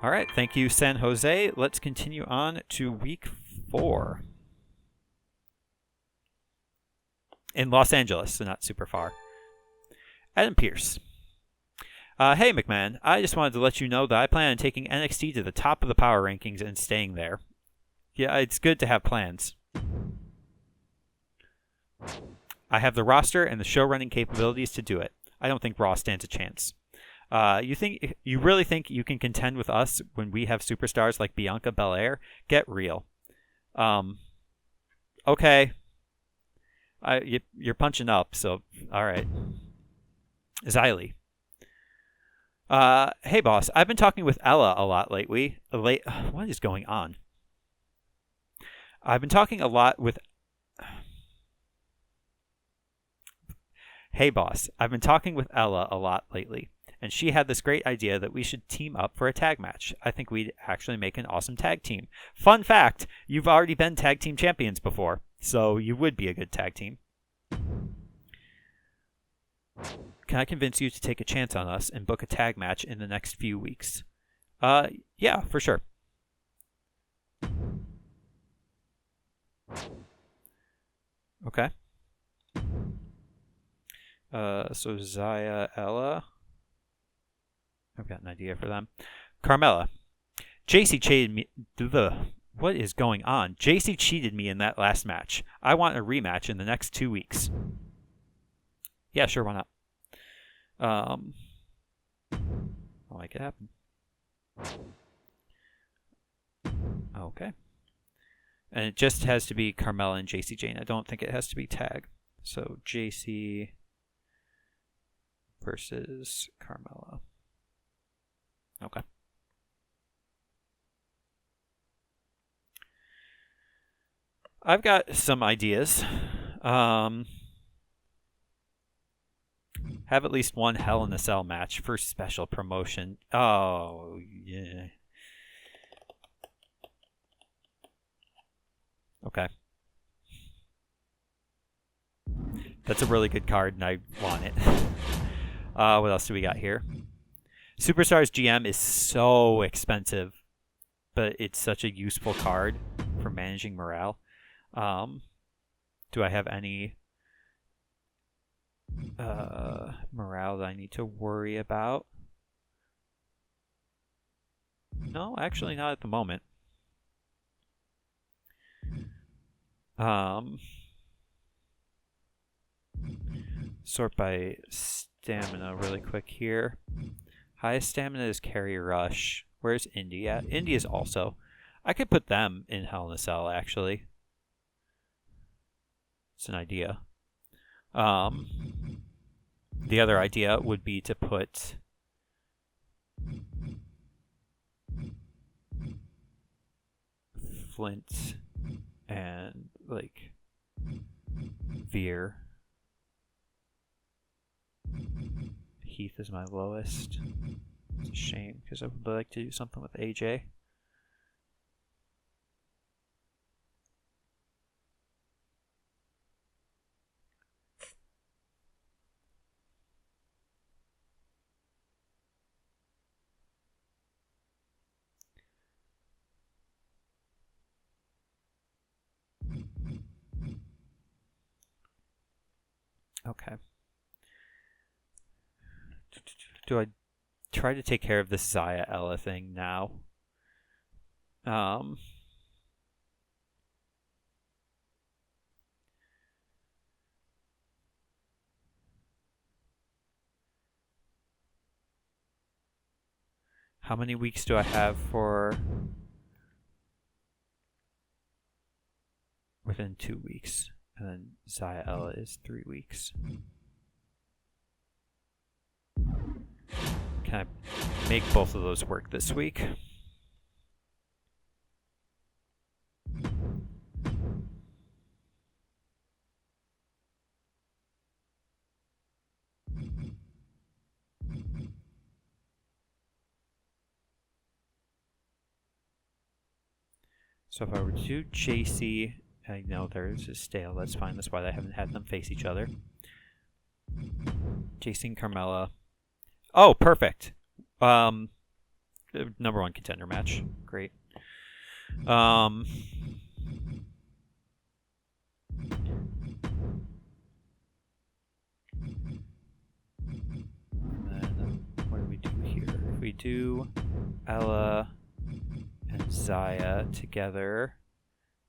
All right, thank you, San Jose. Let's continue on to week 4. In Los Angeles, so not super far. Adam Pearce. Hey, McMahon. I just wanted to let you know that I plan on taking NXT to the top of the power rankings and staying there. Yeah, it's good to have plans. I have the roster and the show-running capabilities to do it. I don't think Raw stands a chance. You really think you can contend with us when we have superstars like Bianca Belair? Get real. Okay. You're punching up, so all right. Xylee. Hey boss, I've been talking with Ella a lot lately. What is going on? I've been talking a lot with... Hey boss, I've been talking with Ella a lot lately, and she had this great idea that we should team up for a tag match. I think we'd actually make an awesome tag team. Fun fact, you've already been tag team champions before, so you would be a good tag team. Can I convince you to take a chance on us and book a tag match in the next few weeks? Yeah, for sure. Okay. So Zaya, Ella. I've got an idea for them. Carmella. JC cheated me. What is going on? JC cheated me in that last match. I want a rematch in the next 2 weeks. Yeah, sure, why not? I'll make it happen. Okay. And it just has to be Carmella and JC Jane. I don't think it has to be tag. So JC versus Carmella. Okay. I've got some ideas. Have at least one Hell in a Cell match for special promotion. Oh, yeah. Okay. That's a really good card, and I want it. What else do we got here? Superstars GM is so expensive, but it's such a useful card for managing morale. Do I have any morale that I need to worry about? No, actually not at the moment. Sort by stamina really quick here. Highest stamina is Karrion Kross. Where's Indy at? Indy is also. I could put them in Hell in a Cell, actually. It's an idea. The other idea would be to put Flint and, like, Veer. Heath is my lowest. It's a shame, because I would like to do something with AJ. Okay. Do I try to take care of this Zaya Ella thing now? How many weeks do I have for... Within 2 weeks. And then Zaya Ella is 3 weeks. Can I make both of those work this week? So if I were to do JC, I know there's a stale, that's fine, that's why I haven't had them face each other. JC and Carmella. Oh, perfect. number one contender match. Great. And then what do we do here? If we do Ella and Xia together,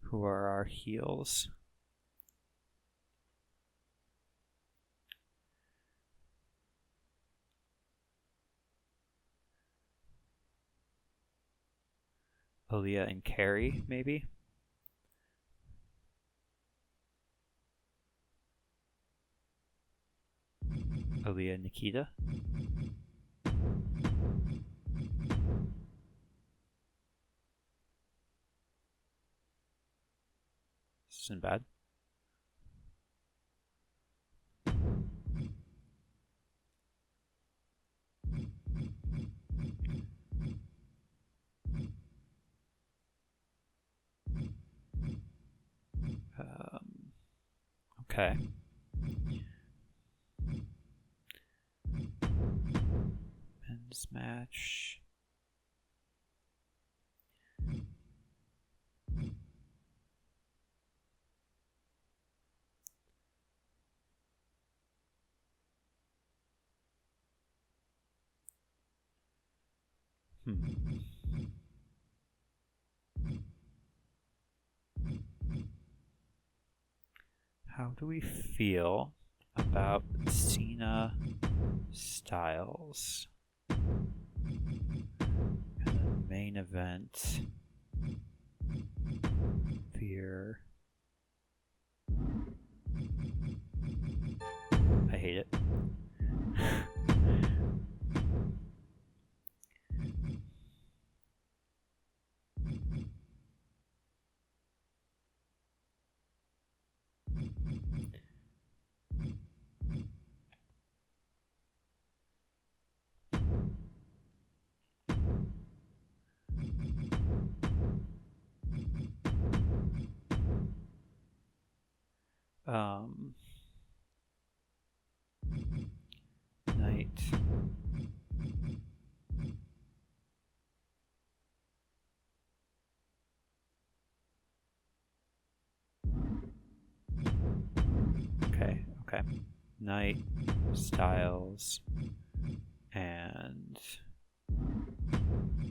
who are our heels? Aliyah and Carrie, maybe? Aliyah and Nikkita? This isn't bad. Okay. Men's match. How do we feel about Cena Styles? And the main event, Veer. I hate it. Night. Okay. Night, Styles, and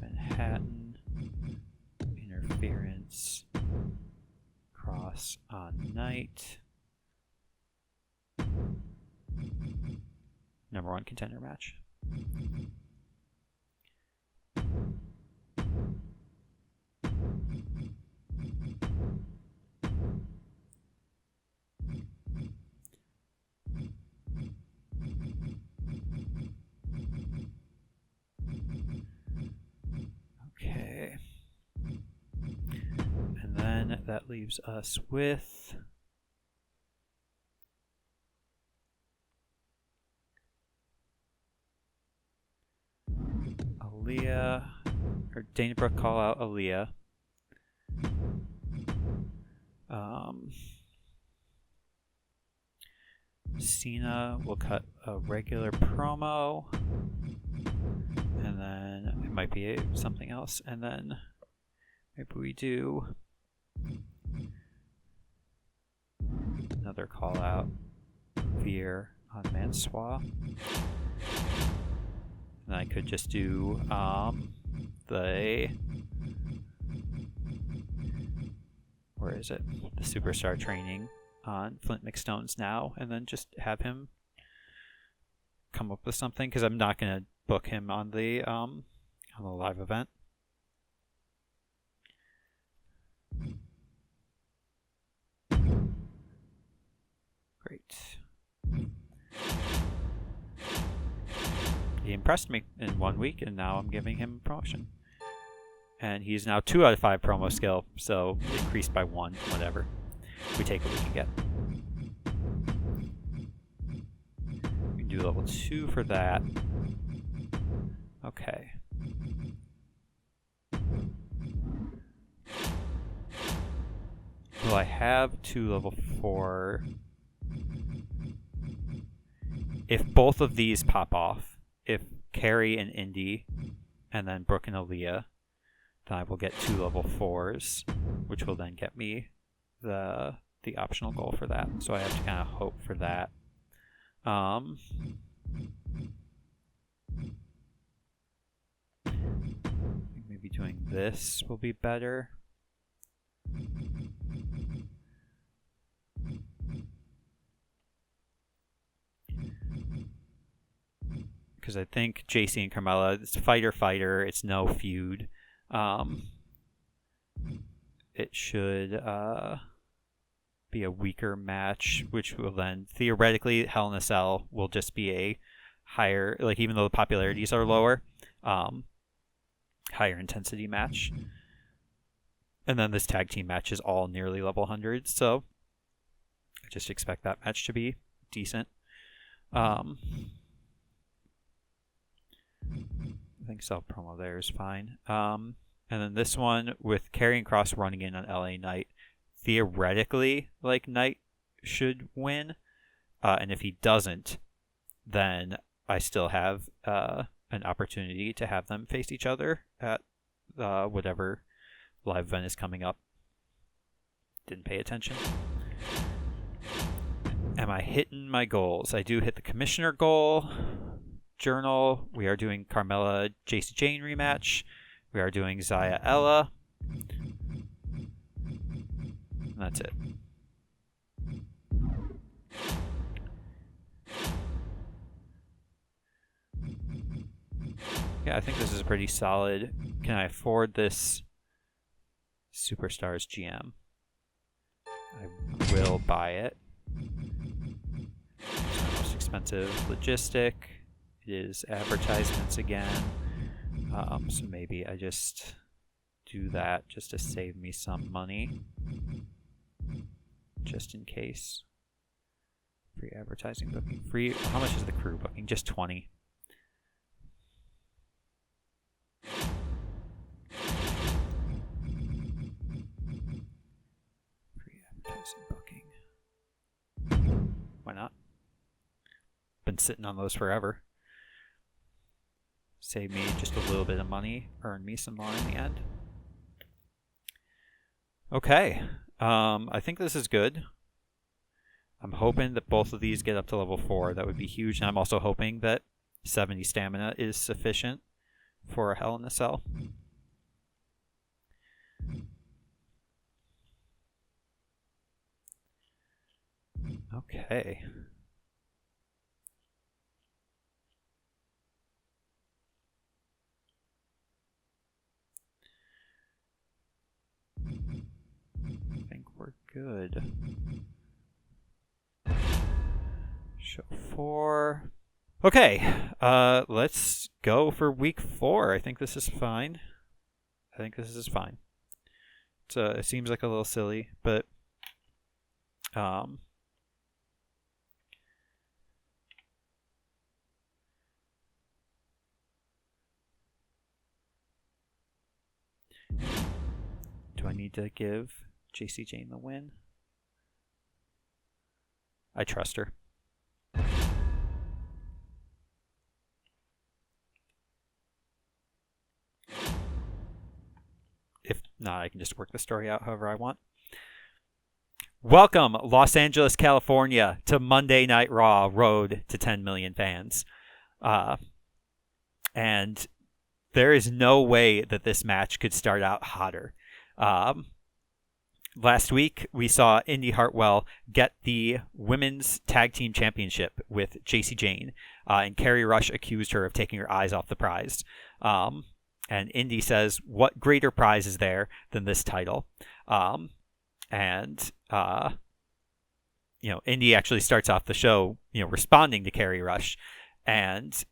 Manhattan, interference, Kross on Night. Number one contender match. Okay. And then that leaves us with Aliyah, or Dana Brooke call out Aliyah. Cena will cut a regular promo, and then it might be something else, and then maybe we do another call out, Veer on Mansoor. And I could just do the, where is it? The Superstar Training on Flint McStone's now, and then just have him come up with something, because I'm not going to book him on the live event. Great. He impressed me in 1 week, and now I'm giving him a promotion. And he's now 2 out of 5 promo skill, so increased by 1, whatever. We take what we can get. We can do level 2 for that. Okay. Will I have 2 level 4? If both of these pop off, if Carrie and Indy and then Brooke and Aliyah. Then I will get 2 level 4s, which will then get me the optional goal for that. So I have to kind of hope for that. Maybe doing this will be better. Because I think JC and Carmella, it's fighter, it's no feud. It should be a weaker match, which will then theoretically Hell in a Cell will just be a higher, like even though the popularities are lower, higher intensity match. And then this tag team match is all nearly level 100, so I just expect that match to be decent. I think Cell promo there is fine. And then this one with Karrion Kross running in on LA Knight. Theoretically, like, Knight should win. And if he doesn't, then I still have an opportunity to have them face each other at whatever live event is coming up. Didn't pay attention. Am I hitting my goals? I do hit the commissioner goal. Journal. We are doing Carmella JC Jane rematch. We are doing Zaya Ella. And that's it. Yeah, I think this is pretty solid. Can I afford this Superstars GM? I will buy it. It's the most expensive logistic. It is advertisements again. So maybe I just do that just to save me some money. Just in case. Free advertising booking. Free. How much is the crew booking? Just 20. Free advertising booking. Why not? Been sitting on those forever. Save me just a little bit of money. Earn me some more in the end. Okay. I think this is good. I'm hoping that both of these get up to level 4. That would be huge. And I'm also hoping that 70 stamina is sufficient for a Hell in a Cell. Okay. I think we're good. Show 4. Okay, let's go for week 4. I think this is fine. It seems like a little silly, but do I need to give JC Jane the win? I trust her. If not, I can just work the story out however I want. Welcome, Los Angeles, California, to Monday Night Raw, Road to 10 million fans. And there is no way that this match could start out hotter. Last week, we saw Indy Hartwell get the Women's Tag Team Championship with JC Jane, and Carrie Rush accused her of taking her eyes off the prize. And Indy says, what greater prize is there than this title? Indy actually starts off the show, responding to Carrie Rush. And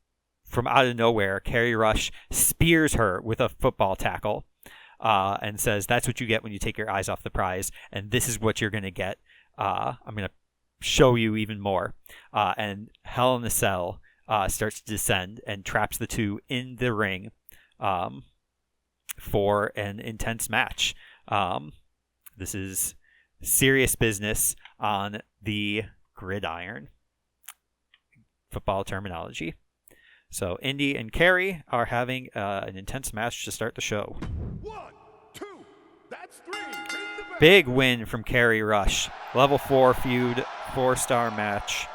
from out of nowhere, Carrie Rush spears her with a football tackle. And says, that's what you get when you take your eyes off the prize, and this is what you're going to get. I'm going to show you even more. And Hell in a Cell starts to descend and traps the two in the ring for an intense match. This is serious business on the gridiron. Football terminology. So Indy and Carrie are having an intense match to start the show. 1, 2, that's 3. Ring the bell. Big win from Carrie Rush. Level 4 feud, 4-star match.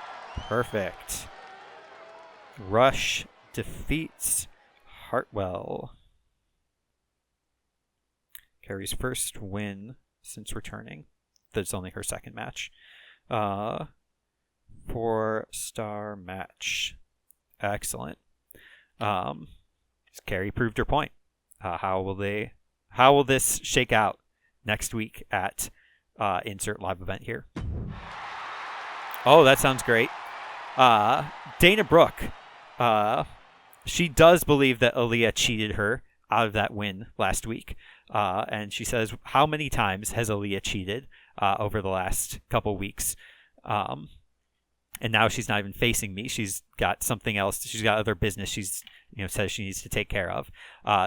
Perfect. Rush defeats Hartwell. Carrie's first win since returning. That's only her second match. 4-star match. Excellent. Carrie proved her point. How will this shake out next week at insert live event here? Oh, that sounds great. Dana Brooke. She does believe that Aliyah cheated her out of that win last week. And she says, how many times has Aliyah cheated over the last couple weeks? And now she's not even facing me. She's got something else. She's got other business she's says she needs to take care of.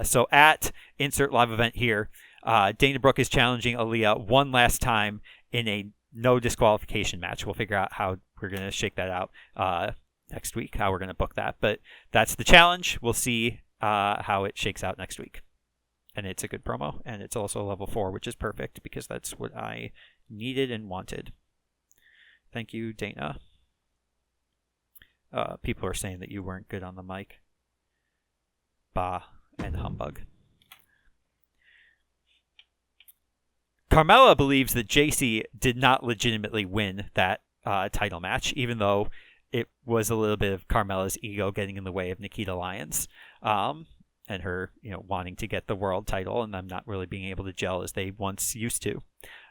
So at insert live event here, Dana Brooke is challenging Aliyah one last time in a no disqualification match. We'll figure out how we're going to shake that out next week, how we're going to book that. But that's the challenge. We'll see how it shakes out next week. And it's a good promo, and it's also level 4, which is perfect because that's what I needed and wanted. Thank you, Dana. People are saying that you weren't good on the mic. Bah and humbug. Carmella believes that JC did not legitimately win that title match, even though it was a little bit of Carmella's ego getting in the way of Nikkita Lyons. And her, wanting to get the world title and them not really being able to gel as they once used to.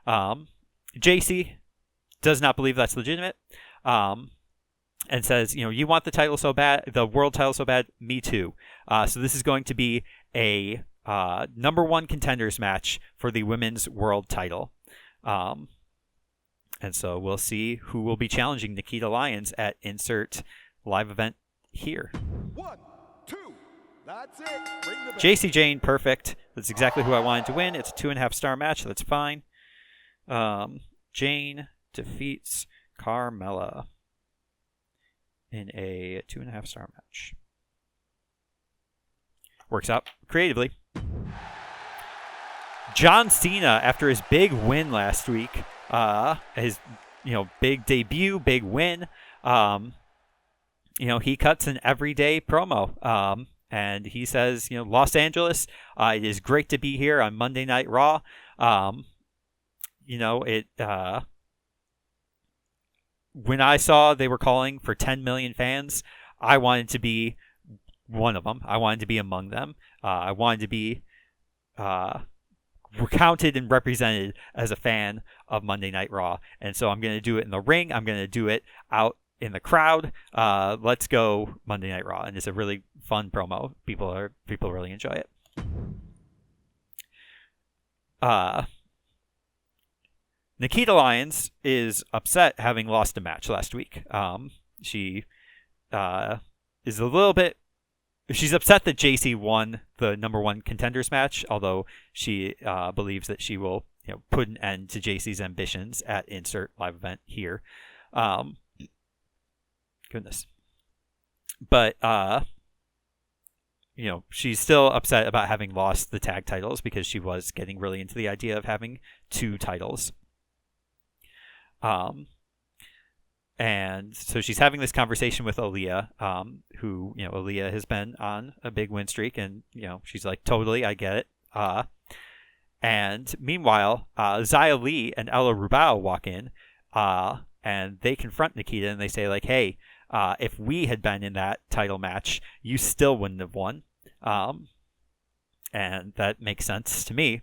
JC does not believe that's legitimate, and says, you want the title so bad, the world title so bad, me too. So this is going to be a number 1 contenders match for the women's world title. And so we'll see who will be challenging Nikkita Lyons at insert live event here. 1, 2, that's it. Ring the bell. JC Jane, perfect. That's exactly who I wanted to win. It's a 2.5-star match. That's fine. Jane defeats Carmella in a 2.5-star match. Works out creatively. John Cena, after his big win last week, his big debut, big win, he cuts an everyday promo. And he says, Los Angeles, it is great to be here on Monday Night Raw. When I saw they were calling for 10 million fans, I wanted to be one of them. I wanted to be among them. I wanted to be counted and represented as a fan of Monday Night Raw. And so I'm going to do it in the ring. I'm going to do it out in the crowd. Let's go Monday Night Raw. And it's a really fun promo. People really enjoy it. Nikkita Lyons is upset having lost a match last week. She is a little bit... She's upset that JC won the number 1 contenders match, although she believes that she will put an end to JC's ambitions at insert live event here. Goodness. But, she's still upset about having lost the tag titles because she was getting really into the idea of having 2 titles. And so she's having this conversation with Aliyah, who, Aliyah has been on a big win streak, and, she's like, totally, I get it. And meanwhile, Xia Li and Ella Rubao walk in, and they confront Nikkita, and they say, like, hey, if we had been in that title match, you still wouldn't have won. And that makes sense to me.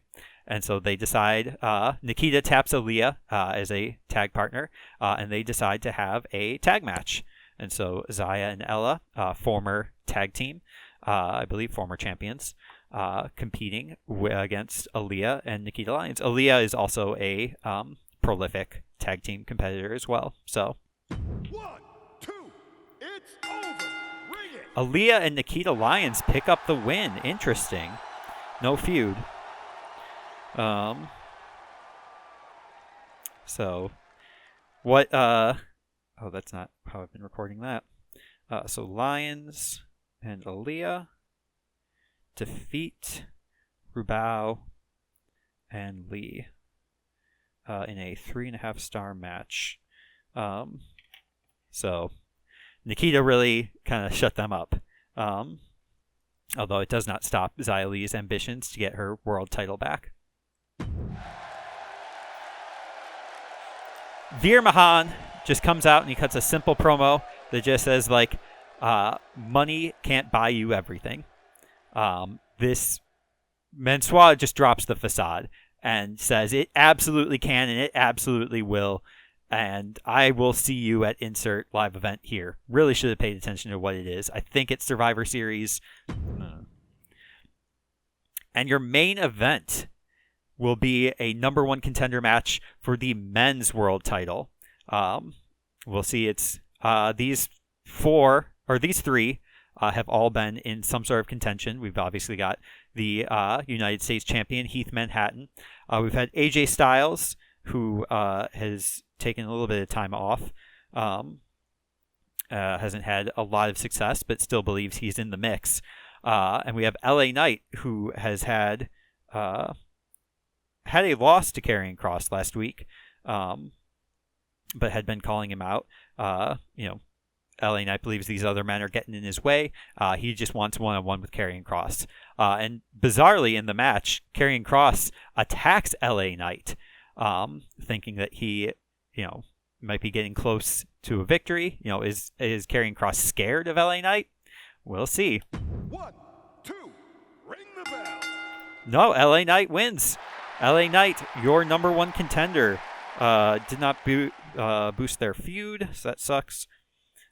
And so they decide, Nikkita taps Aliyah as a tag partner, and they decide to have a tag match. And so Xia and Ella, former tag team, I believe former champions, competing against Aliyah and Nikkita Lyons. Aliyah is also a prolific tag team competitor as well. So 1, 2, it's over. Ring it. Aliyah and Nikkita Lyons pick up the win. Interesting. No feud. So what, oh, that's not how I've been recording that. So Lyons and Aliyah defeat Rubao and Lee in a 3.5-star match. So Nikkita really kind of shut them up. Although it does not stop Xia Li's ambitions to get her world title back. Veer Mahan just comes out and he cuts a simple promo that just says, like, money can't buy you everything. This Mansoor just drops the facade and says it absolutely can and it absolutely will. And I will see you at insert live event here. Really should have paid attention to what it is. I think it's Survivor Series. And your main event will be a number 1 contender match for the men's world title. We'll see. It's these 3 have all been in some sort of contention. We've obviously got the United States champion Heath Manhattan. We've had AJ Styles, who has taken a little bit of time off. Hasn't had a lot of success, but still believes he's in the mix. And we have LA Knight, who has had a loss to Karrion Kross last week, but had been calling him out. LA Knight believes these other men are getting in his way. He just wants one-on-one with Karrion Kross. And bizarrely in the match, Karrion Kross attacks LA Knight, thinking that he, might be getting close to a victory. Is Karrion Kross scared of LA Knight? We'll see. 1, 2, ring the bell. No, LA Knight wins. LA Knight, your number 1 contender, did not boost their feud, so that sucks.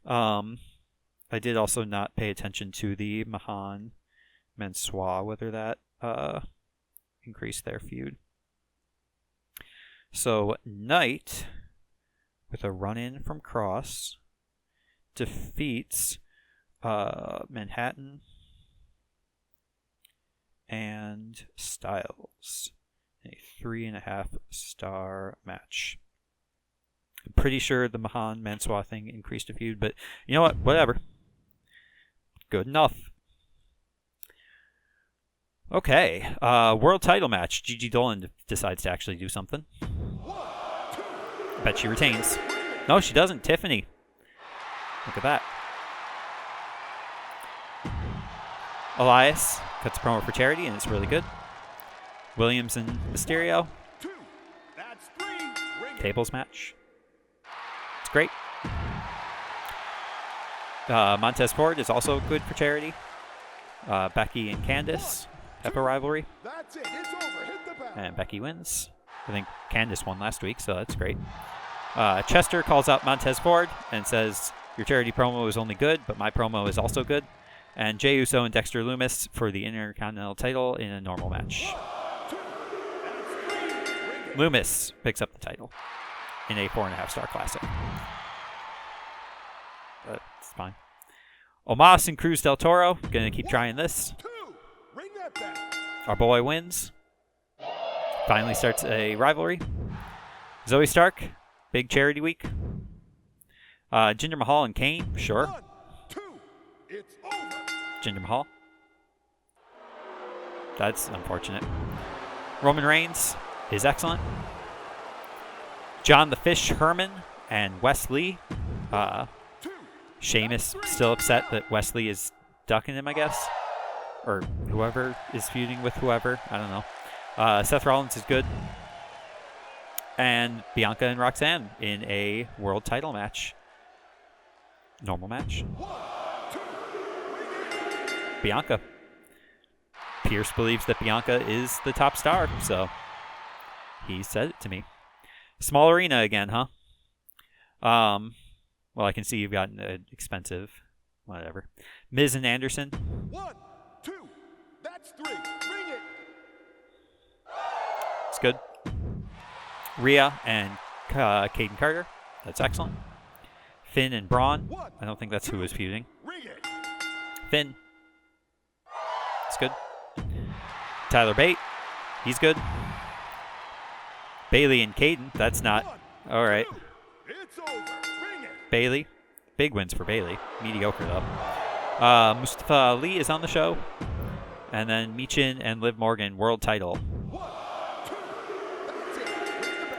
I did also not pay attention to the Mahan Mansoor, whether that increased their feud. So Knight, with a run-in from Kross, defeats Manhattan and Styles in a 3.5-star match. I'm pretty sure the Mahan Mansoor thing increased a feud, but you know what? Whatever. Good enough. Okay, world title match. Gigi Dolan decides to actually do something. Bet she retains. No, she doesn't. Tiffany. Look at that. Elias cuts a promo for charity, and it's really good. Williams and Mysterio. Tables match. It's great. Montez Ford is also good for charity. Becky and Candice have a rivalry. That's it. It's over. Hit the bell. And Becky wins. I think Candice won last week, so that's great. Chester calls out Montez Ford and says, your charity promo is only good, but my promo is also good. And Jey Uso and Dexter Lumis for the Intercontinental title in a normal match. Lumis picks up the title in a 4.5-star classic. That's fine. Omos and Cruz del Toro, gonna keep trying this. Our boy wins. Finally starts a rivalry. Zoe Stark, big charity week. Jinder Mahal and Kane, sure. 1, 2, it's over. Jinder Mahal. That's unfortunate. Roman Reigns is excellent. John the Fish Herman and Wes Lee. Sheamus still upset that Wesley is ducking him, I guess. Or whoever is feuding with whoever. I don't know. Seth Rollins is good. And Bianca and Roxanne in a world title match. Normal match. Bianca. Pierce believes that Bianca is the top star, so he said it to me. Small arena again, huh? Well, I can see you've gotten an expensive, whatever. Miz and Anderson. 1, 2, that's 3. Bring it. It's good. Rhea and Caden Carter. That's excellent. Finn and Braun. I don't think that's who is feuding. Ring it. Finn. It's good. Tyler Bate. He's good. Bailey and Caden. That's not. All right. It's over. Bring it. Bailey. Big wins for Bailey. Mediocre, though. Mustafa Ali is on the show. And then Michin and Liv Morgan, world title.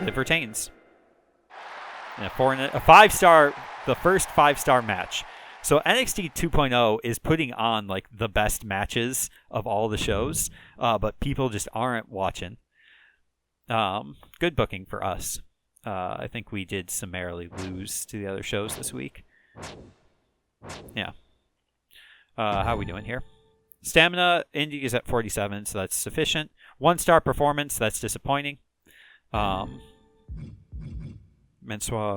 Liv retains. And a 5-star, the first 5-star match. So NXT 2.0 is putting on like the best matches of all the shows, but people just aren't watching. Good booking for us. I think we did summarily lose to the other shows this week. Yeah. How are we doing here? Stamina, Indy is at 47, so that's sufficient. 1-star performance, that's disappointing. Mansoor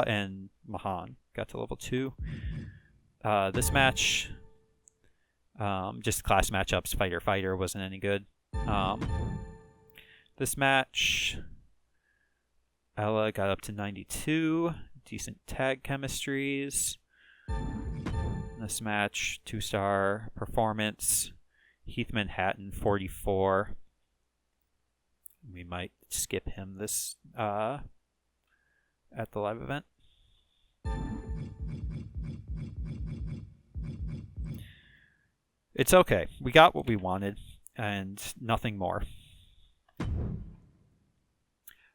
and Mahan got to level 2. This match, just class matchups, fighter wasn't any good. This match, Ella got up to 92. Decent tag chemistries. This match, 2-star performance. Heath Manhattan, 44. We might skip him this at the live event. It's okay. We got what we wanted and nothing more.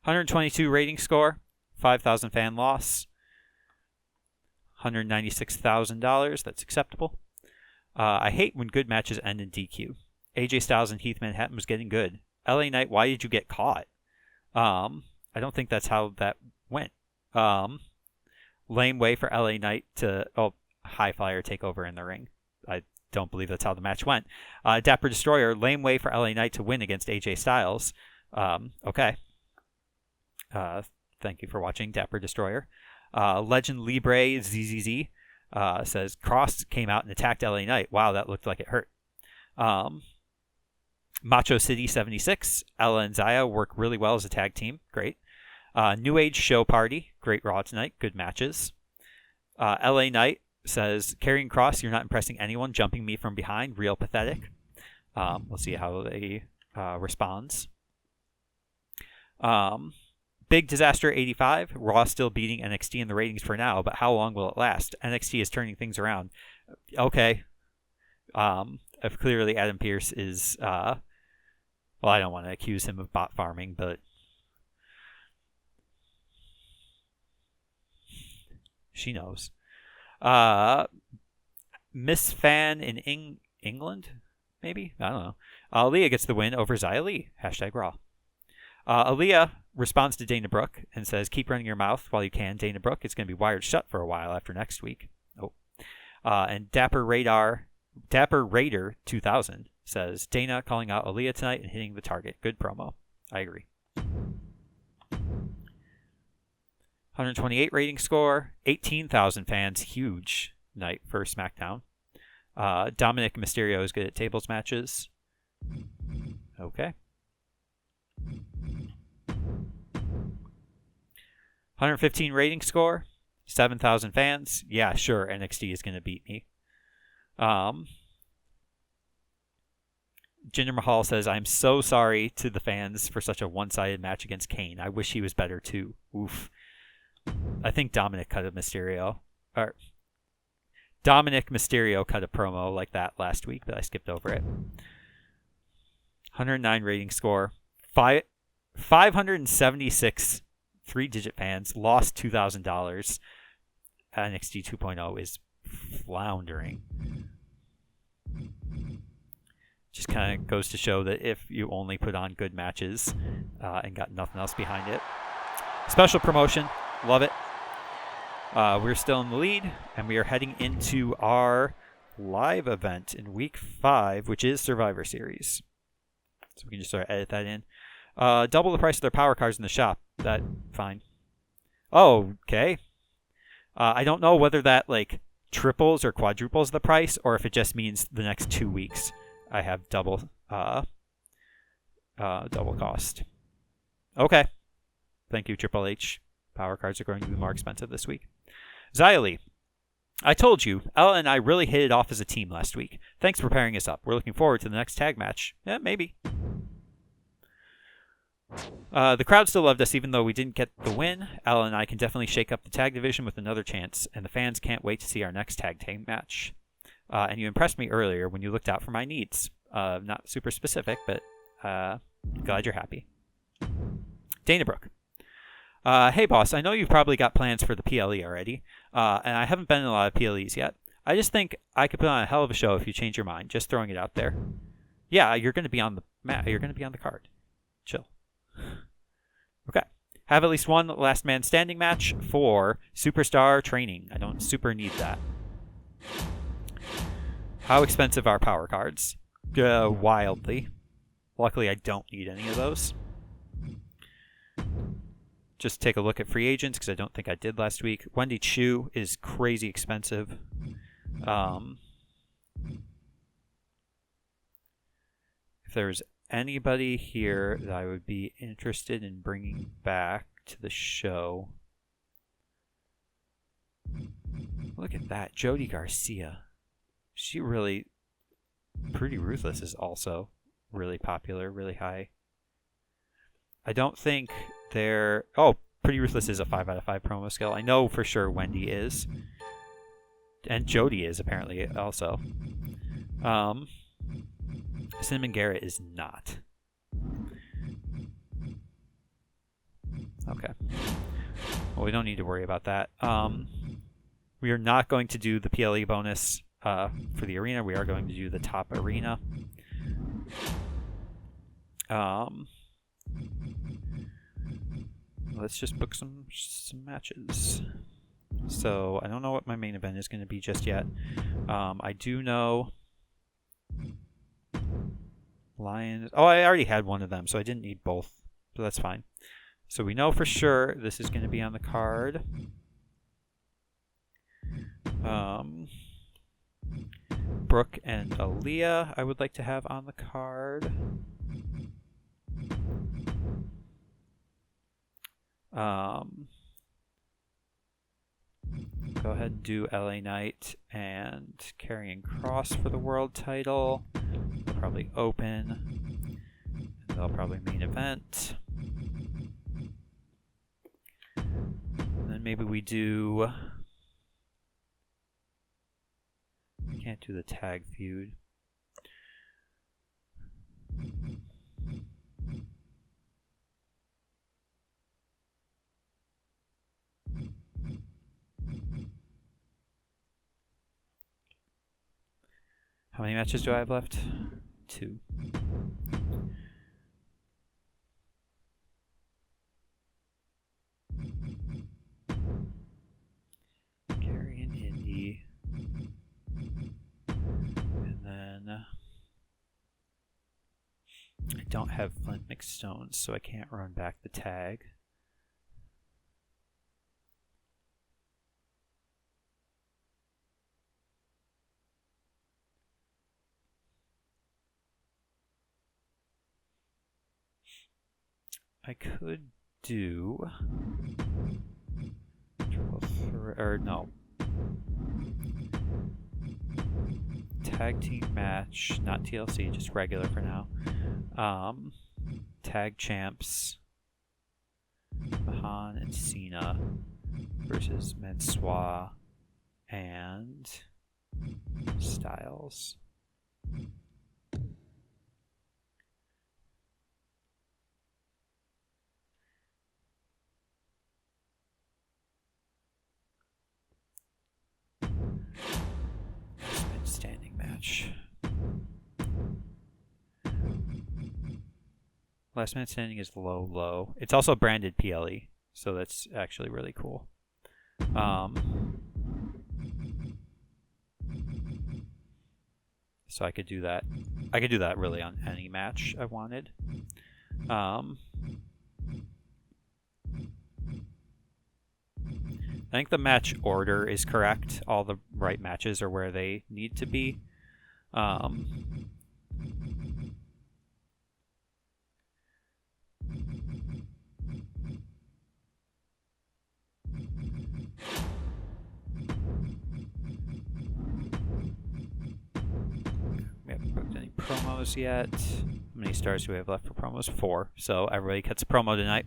122 rating score, 5,000 fan loss, $196,000. That's acceptable. I hate when good matches end in DQ. AJ Styles and Heath Manhattan was getting good. LA Knight, why did you get caught? I don't think that's how that went. Lame way for LA Knight to high flyer take over in the ring. I don't believe that's how the match went. Dapper Destroyer, lame way for LA Knight to win against AJ Styles. Okay. Thank you for watching, Dapper Destroyer. Legend Libre ZZZ says Kross came out and attacked LA Knight. Wow, that looked like it hurt. Macho City 76, Ella and Zaya work really well as a tag team. Great. New Age Show Party, great Raw tonight. Good matches. LA Knight says, Karrion Kross, you're not impressing anyone. Jumping me from behind, real pathetic. We'll see how they responds. Big Disaster 85, Raw still beating NXT in the ratings for now, but how long will it last? NXT is turning things around. Okay. If clearly Adam Pearce is, well, I don't want to accuse him of bot farming, but she knows. Miss Fan in England, maybe? I don't know. Aliyah gets the win over Xia Li. #Raw. Aliyah responds to Dana Brooke and says, keep running your mouth while you can, Dana Brooke. It's going to be wired shut for a while after next week. And Dapper Raider 2000 says, Dana calling out Aliyah tonight and hitting the target. Good promo. I agree. 128 rating score, 18,000 fans. Huge night for SmackDown. Dominic Mysterio is good at tables matches. Okay. 115 rating score, 7,000 fans. Yeah, sure, NXT is going to beat me. Jinder Mahal says, I'm so sorry to the fans for such a one-sided match against Kane. I wish he was better too. Oof. I think Dominic cut a Mysterio promo like that last week, but I skipped over it. 109 rating score, 576 3-digit fans, lost $2,000. NXT 2.0 is floundering. Just kind of goes to show that if you only put on good matches and got nothing else behind it. Special promotion, love it. We're still in the lead, and we are heading into our live event in week 5, which is Survivor Series. So we can just sort of edit that in. Double the price of their power cards in the shop. That fine. Oh, okay. I don't know whether that like triples or quadruples the price, or if it just means the next 2 weeks I have double cost. Okay. Thank you, Triple H. Power cards are going to be more expensive this week. Xia Li. I told you, Ella and I really hit it off as a team last week. Thanks for pairing us up. We're looking forward to the next tag match. Yeah, maybe. The crowd still loved us even though we didn't get the win. Ella and I can definitely shake up the tag division with another chance, and the fans can't wait to see our next tag team match. And you impressed me earlier when you looked out for my needs. Not super specific, but glad you're happy. Dana Brooke. Hey boss, I know you've probably got plans for the PLE already, and I haven't been in a lot of PLEs yet. I just think I could put on a hell of a show if you change your mind. Just throwing it out there. Yeah, you're going to be on the You're going to be on the card. Chill. Okay. Have at least one last man standing match for superstar training. I don't super need that. How expensive are power cards? Wildly. Luckily, I don't need any of those. Just take a look at free agents because I don't think I did last week. Wendy Chu is crazy expensive. If there's anybody here that I would be interested in bringing back to the show. Look at that. Jody Garcia. She really... Pretty Ruthless is also really popular, really high. I don't think they're... Oh, Pretty Ruthless is a 5 out of 5 promo skill. I know for sure Wendy is. And Jody is apparently also. Cinnamon Garrett is not. Okay. Well, we don't need to worry about that. We are not going to do the PLE bonus for the arena. We are going to do the top arena. Let's just book some matches. So I don't know what my main event is going to be just yet. I do know Lyons. Oh, I already had one of them, so I didn't need both. So that's fine. So we know for sure this is going to be on the card. Brooke and Aliyah I would like to have on the card. Go ahead and do LA Knight and Karrion Kross for the world title. They'll probably open. And they'll probably main event. And then maybe we do... We can't do the tag feud. How many matches do I have left? 2. Karrion Indy. And then I don't have Flint McStones, so I can't run back the tag. I could do 12, or no. Tag team match, not TLC, just regular for now. Tag champs, Mahan and Cena versus Mansoor and Styles. Standing match. Last man standing is low. It's also branded PLE, so that's actually really cool. So I could do that. I could do that really on any match I wanted. I think the match order is correct. All the right matches are where they need to be. We haven't booked any promos yet. many stars do we have left for promos? 4. So everybody gets a promo tonight.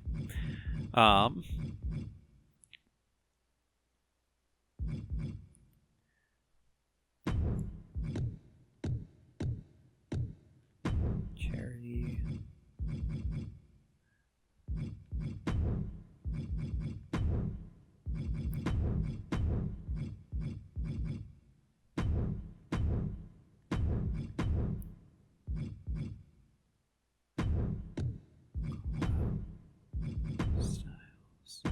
Charity. Styles.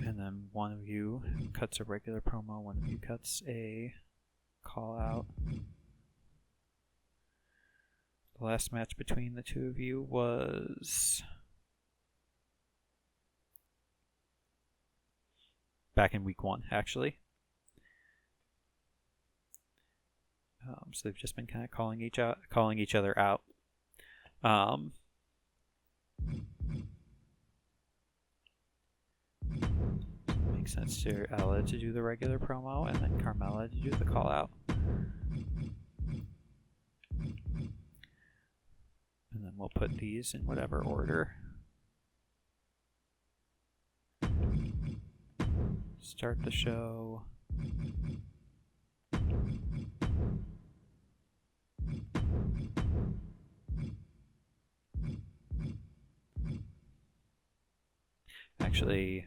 And then one of you cuts a regular promo, one of you cuts a call out. The last match between the two of you was back in week 1, actually. So they've just been kind of calling each other out. Makes sense to Ella to do the regular promo and then Carmella to do the call out. And then we'll put these in whatever order. Start the show. Actually,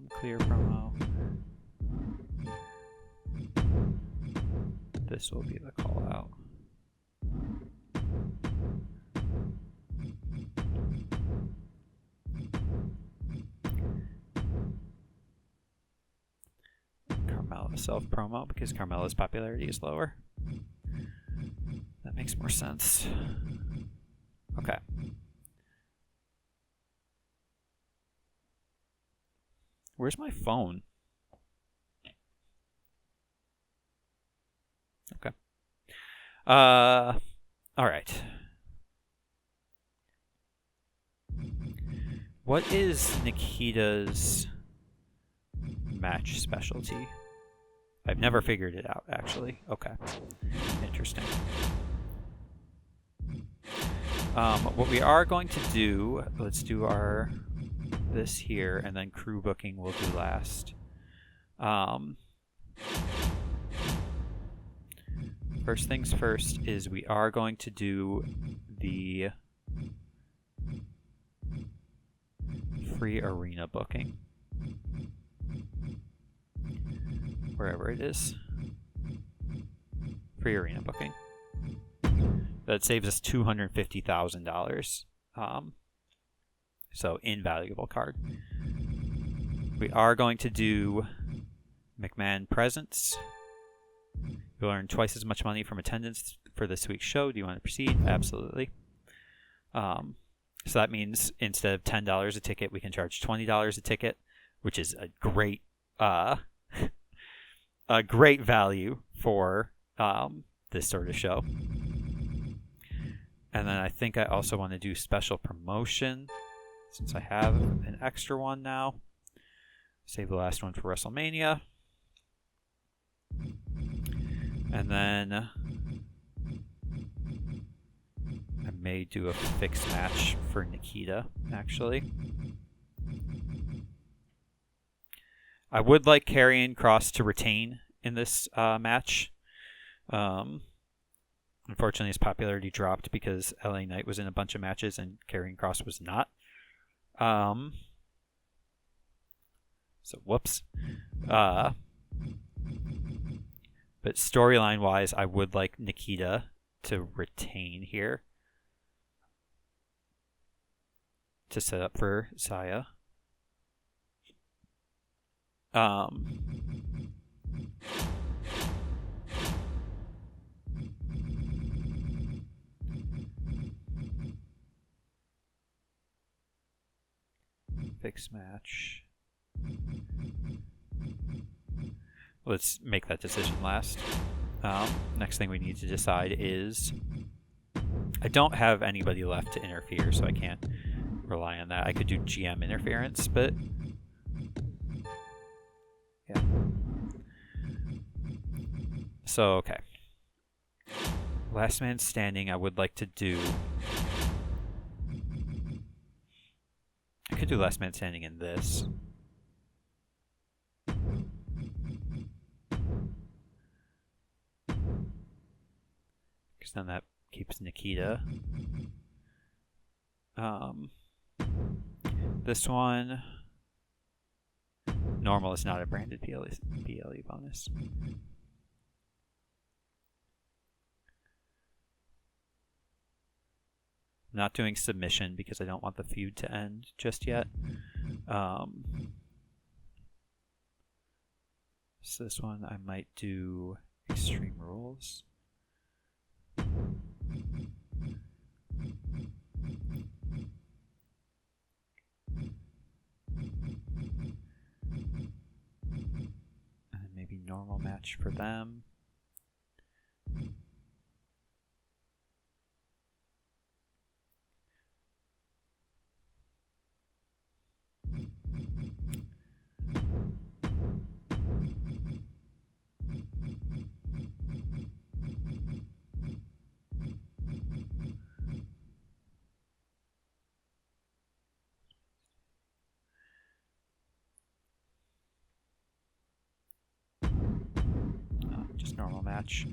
clear promo. This will be the call out. Carmella self promo because Carmella's popularity is lower. That makes more sense. Okay. Where's my phone? Okay. All right. What is Nikkita's match specialty? I've never figured it out, actually. Okay. Interesting. What we are going to do, let's do this here, and then crew booking we'll do last. First things first is we are going to do the free arena booking. Wherever it is. Free arena booking. That saves us $250,000. So invaluable card. We are going to do McMahon presents. You'll earn twice as much money from attendance for this week's show. Do you want to proceed? Absolutely. So that means instead of $10 a ticket, we can charge $20 a ticket, which is a great value for this sort of show. And then I think I also want to do special promotion since I have an extra one now. Save the last one for WrestleMania. And then I may do a fixed match for Nikkita, actually. I would like Karrion Kross to retain in this match. Unfortunately, his popularity dropped because LA Knight was in a bunch of matches and Karrion Kross was not. So, whoops. But storyline-wise, I would like Nikkita to retain here to set up for Zaya. Fixed match. let's make that decision last. Next thing we need to decide is, I don't have anybody left to interfere, so I can't rely on that. I could do GM interference, but yeah. So, okay. Last man standing, I would like to do... I could do last man standing in this. Because then that keeps Nikkita. This one... Normal is not a branded PLE bonus. Not doing submission because I don't want the feud to end just yet. So this one I might do Extreme Rules. And maybe normal match for them. Just normal match.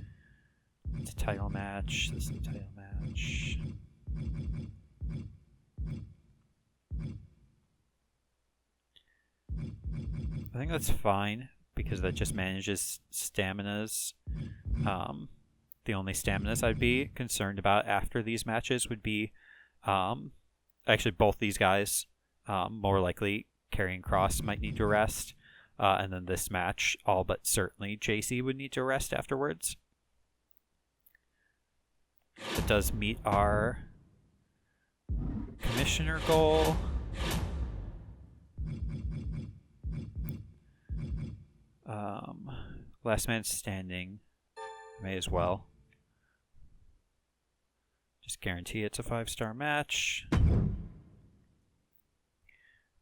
It's a title match. This is a title match. I think that's fine because that just manages staminas. The only staminas I'd be concerned about after these matches would be actually both these guys. More likely Karrion Kross might need to rest. And then this match, all but certainly JC would need to rest afterwards. That does meet our commissioner goal. Last man standing, may as well. Just guarantee it's a 5-star match.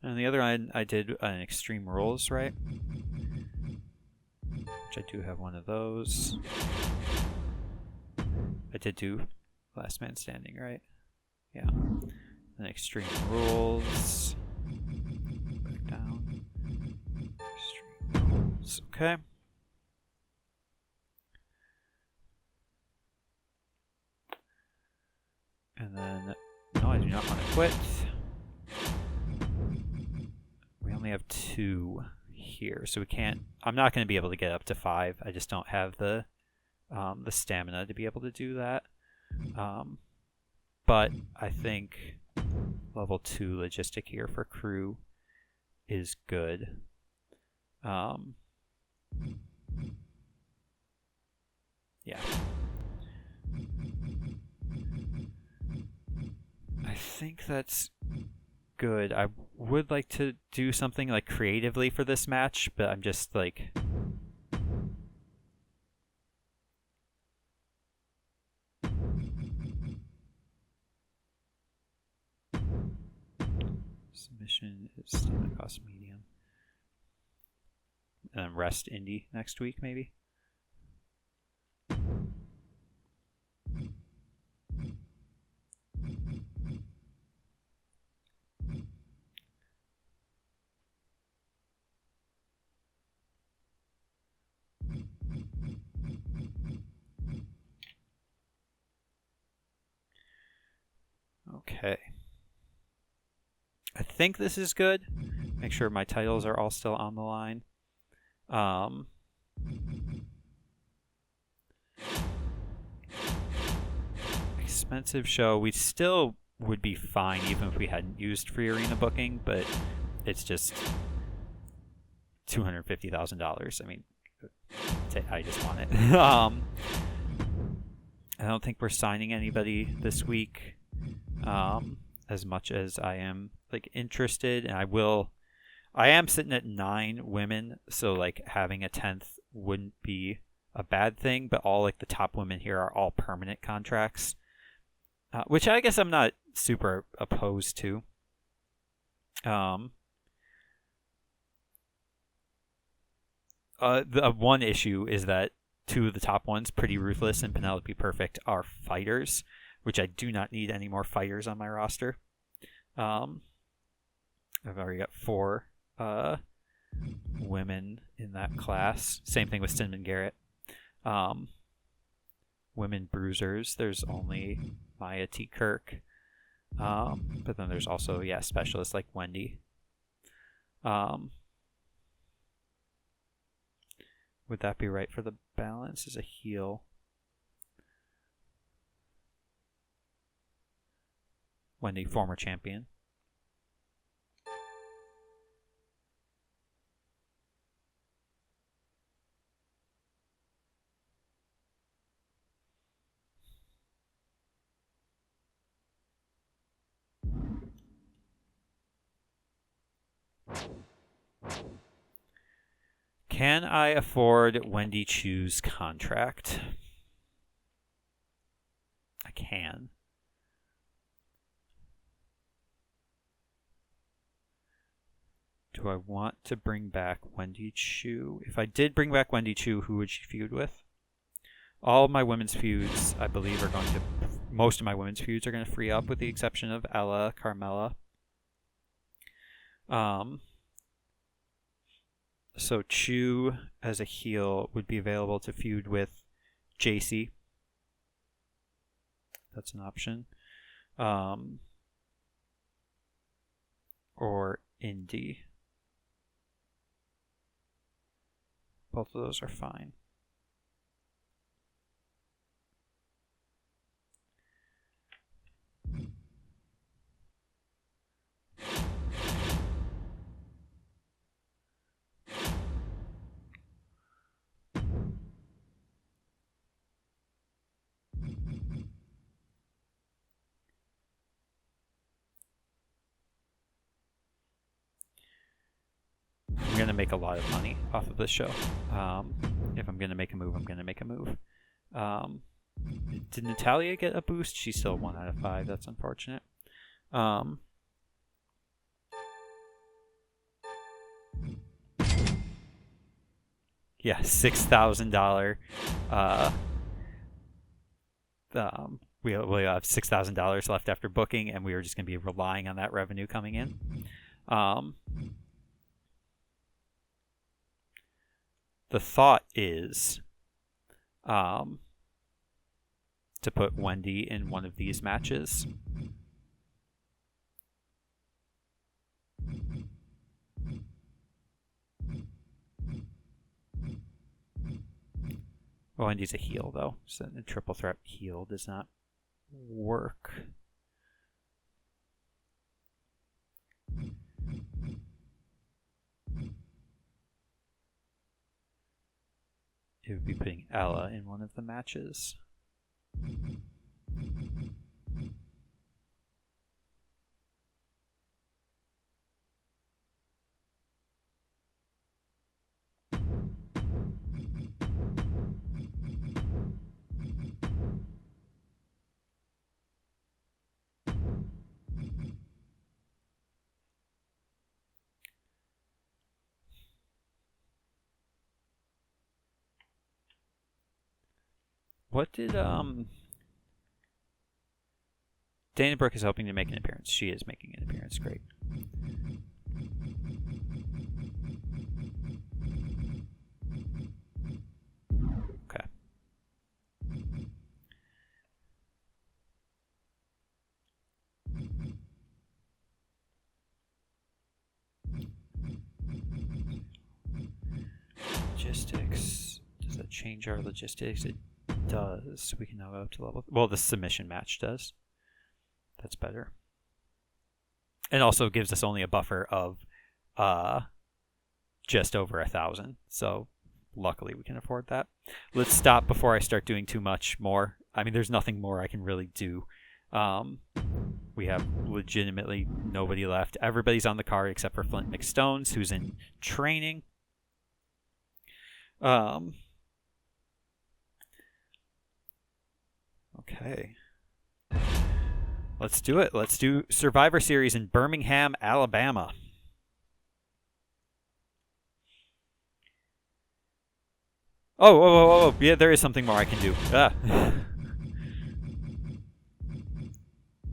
And the other one, I did an Extreme Rules, right? Which I do have one of those. I did do Last Man Standing, right? Yeah. And Extreme Rules. Back down. Extreme Rules. Okay. And then, no, I do not want to quit. We only have 2 here, so we can't. I'm not going to be able to get up to 5. I just don't have the stamina to be able to do that. But I think level 2 logistic here for crew is good. Yeah. I think that's good. I would like to do something like creatively for this match, but I'm just like submission is stamina cost medium. And then rest indie next week maybe. Okay. I think this is good. Make sure my titles are all still on the line. Expensive show. We still would be fine even if we hadn't used free arena booking, but it's just $250,000. I mean, I just want it. I don't think we're signing anybody this week. As much as I am like interested, and I am sitting at 9 women, so like having a 10th wouldn't be a bad thing, but all like the top women here are all permanent contracts, which I guess I'm not super opposed to. The one issue is that 2 of the top ones, Pretty Ruthless and Penelope Perfect, are fighters, which I do not need any more fighters on my roster. I've already got 4 women in that class. Same thing with Cinnamon Garrett. Women bruisers, there's only Maya T. Kirk. But then there's also, specialists like Wendy. Would that be right for the balance as a heel? Wendy, former champion. Can I afford Wendy Chu's contract? I can. Do I want to bring back Wendy Chu? If I did bring back Wendy Chu, who would she feud with? All of my women's feuds, I believe, are going to... Most of my women's feuds are going to free up, with the exception of Ella, Carmella. So Chu as a heel would be available to feud with JC. That's an option. Or Indy. Both of those are fine. I'm going to make a lot of money off of this show. If I'm going to make a move, I'm going to make a move. Did Natalya get a boost? She's still 1 out of 5. That's unfortunate. Yeah, $6,000. We have $6,000 left after booking, and we are just going to be relying on that revenue coming in. The thought is to put Wendy in one of these matches. Wendy's a heel, though, so the triple threat heel does not work. It would be putting Ella in one of the matches. What did Dana Brooke is hoping to make an appearance. She is making an appearance. Great. Okay. Logistics. Does that change our logistics? It does. We can now go up to level... Well, the submission match does. That's better. And also gives us only a buffer of just over 1,000. So luckily we can afford that. Let's stop before I start doing too much more. I mean, there's nothing more I can really do. We have legitimately nobody left. Everybody's on the card except for Flint McStones, who's in training. Okay. Let's do it. Let's do Survivor Series in Birmingham, Alabama. Oh. Yeah, there is something more I can do.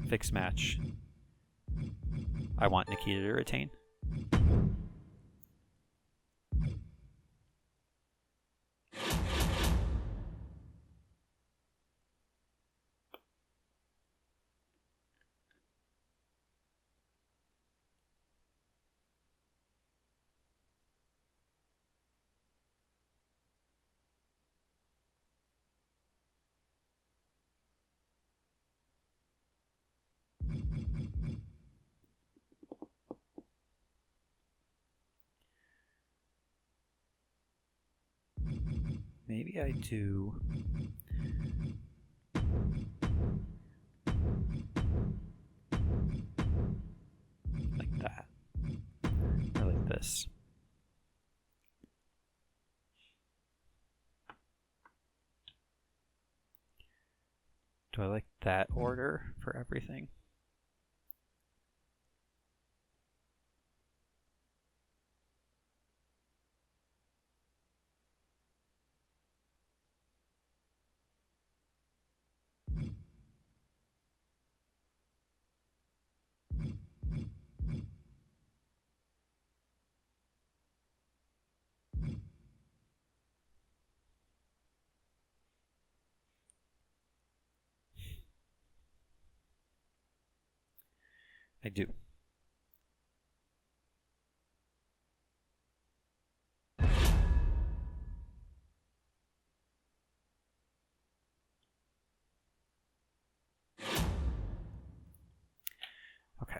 Fixed match. I want Nikkita to retain. Maybe I do. Like that. Or like this. Do I like that order for everything? I do. Okay.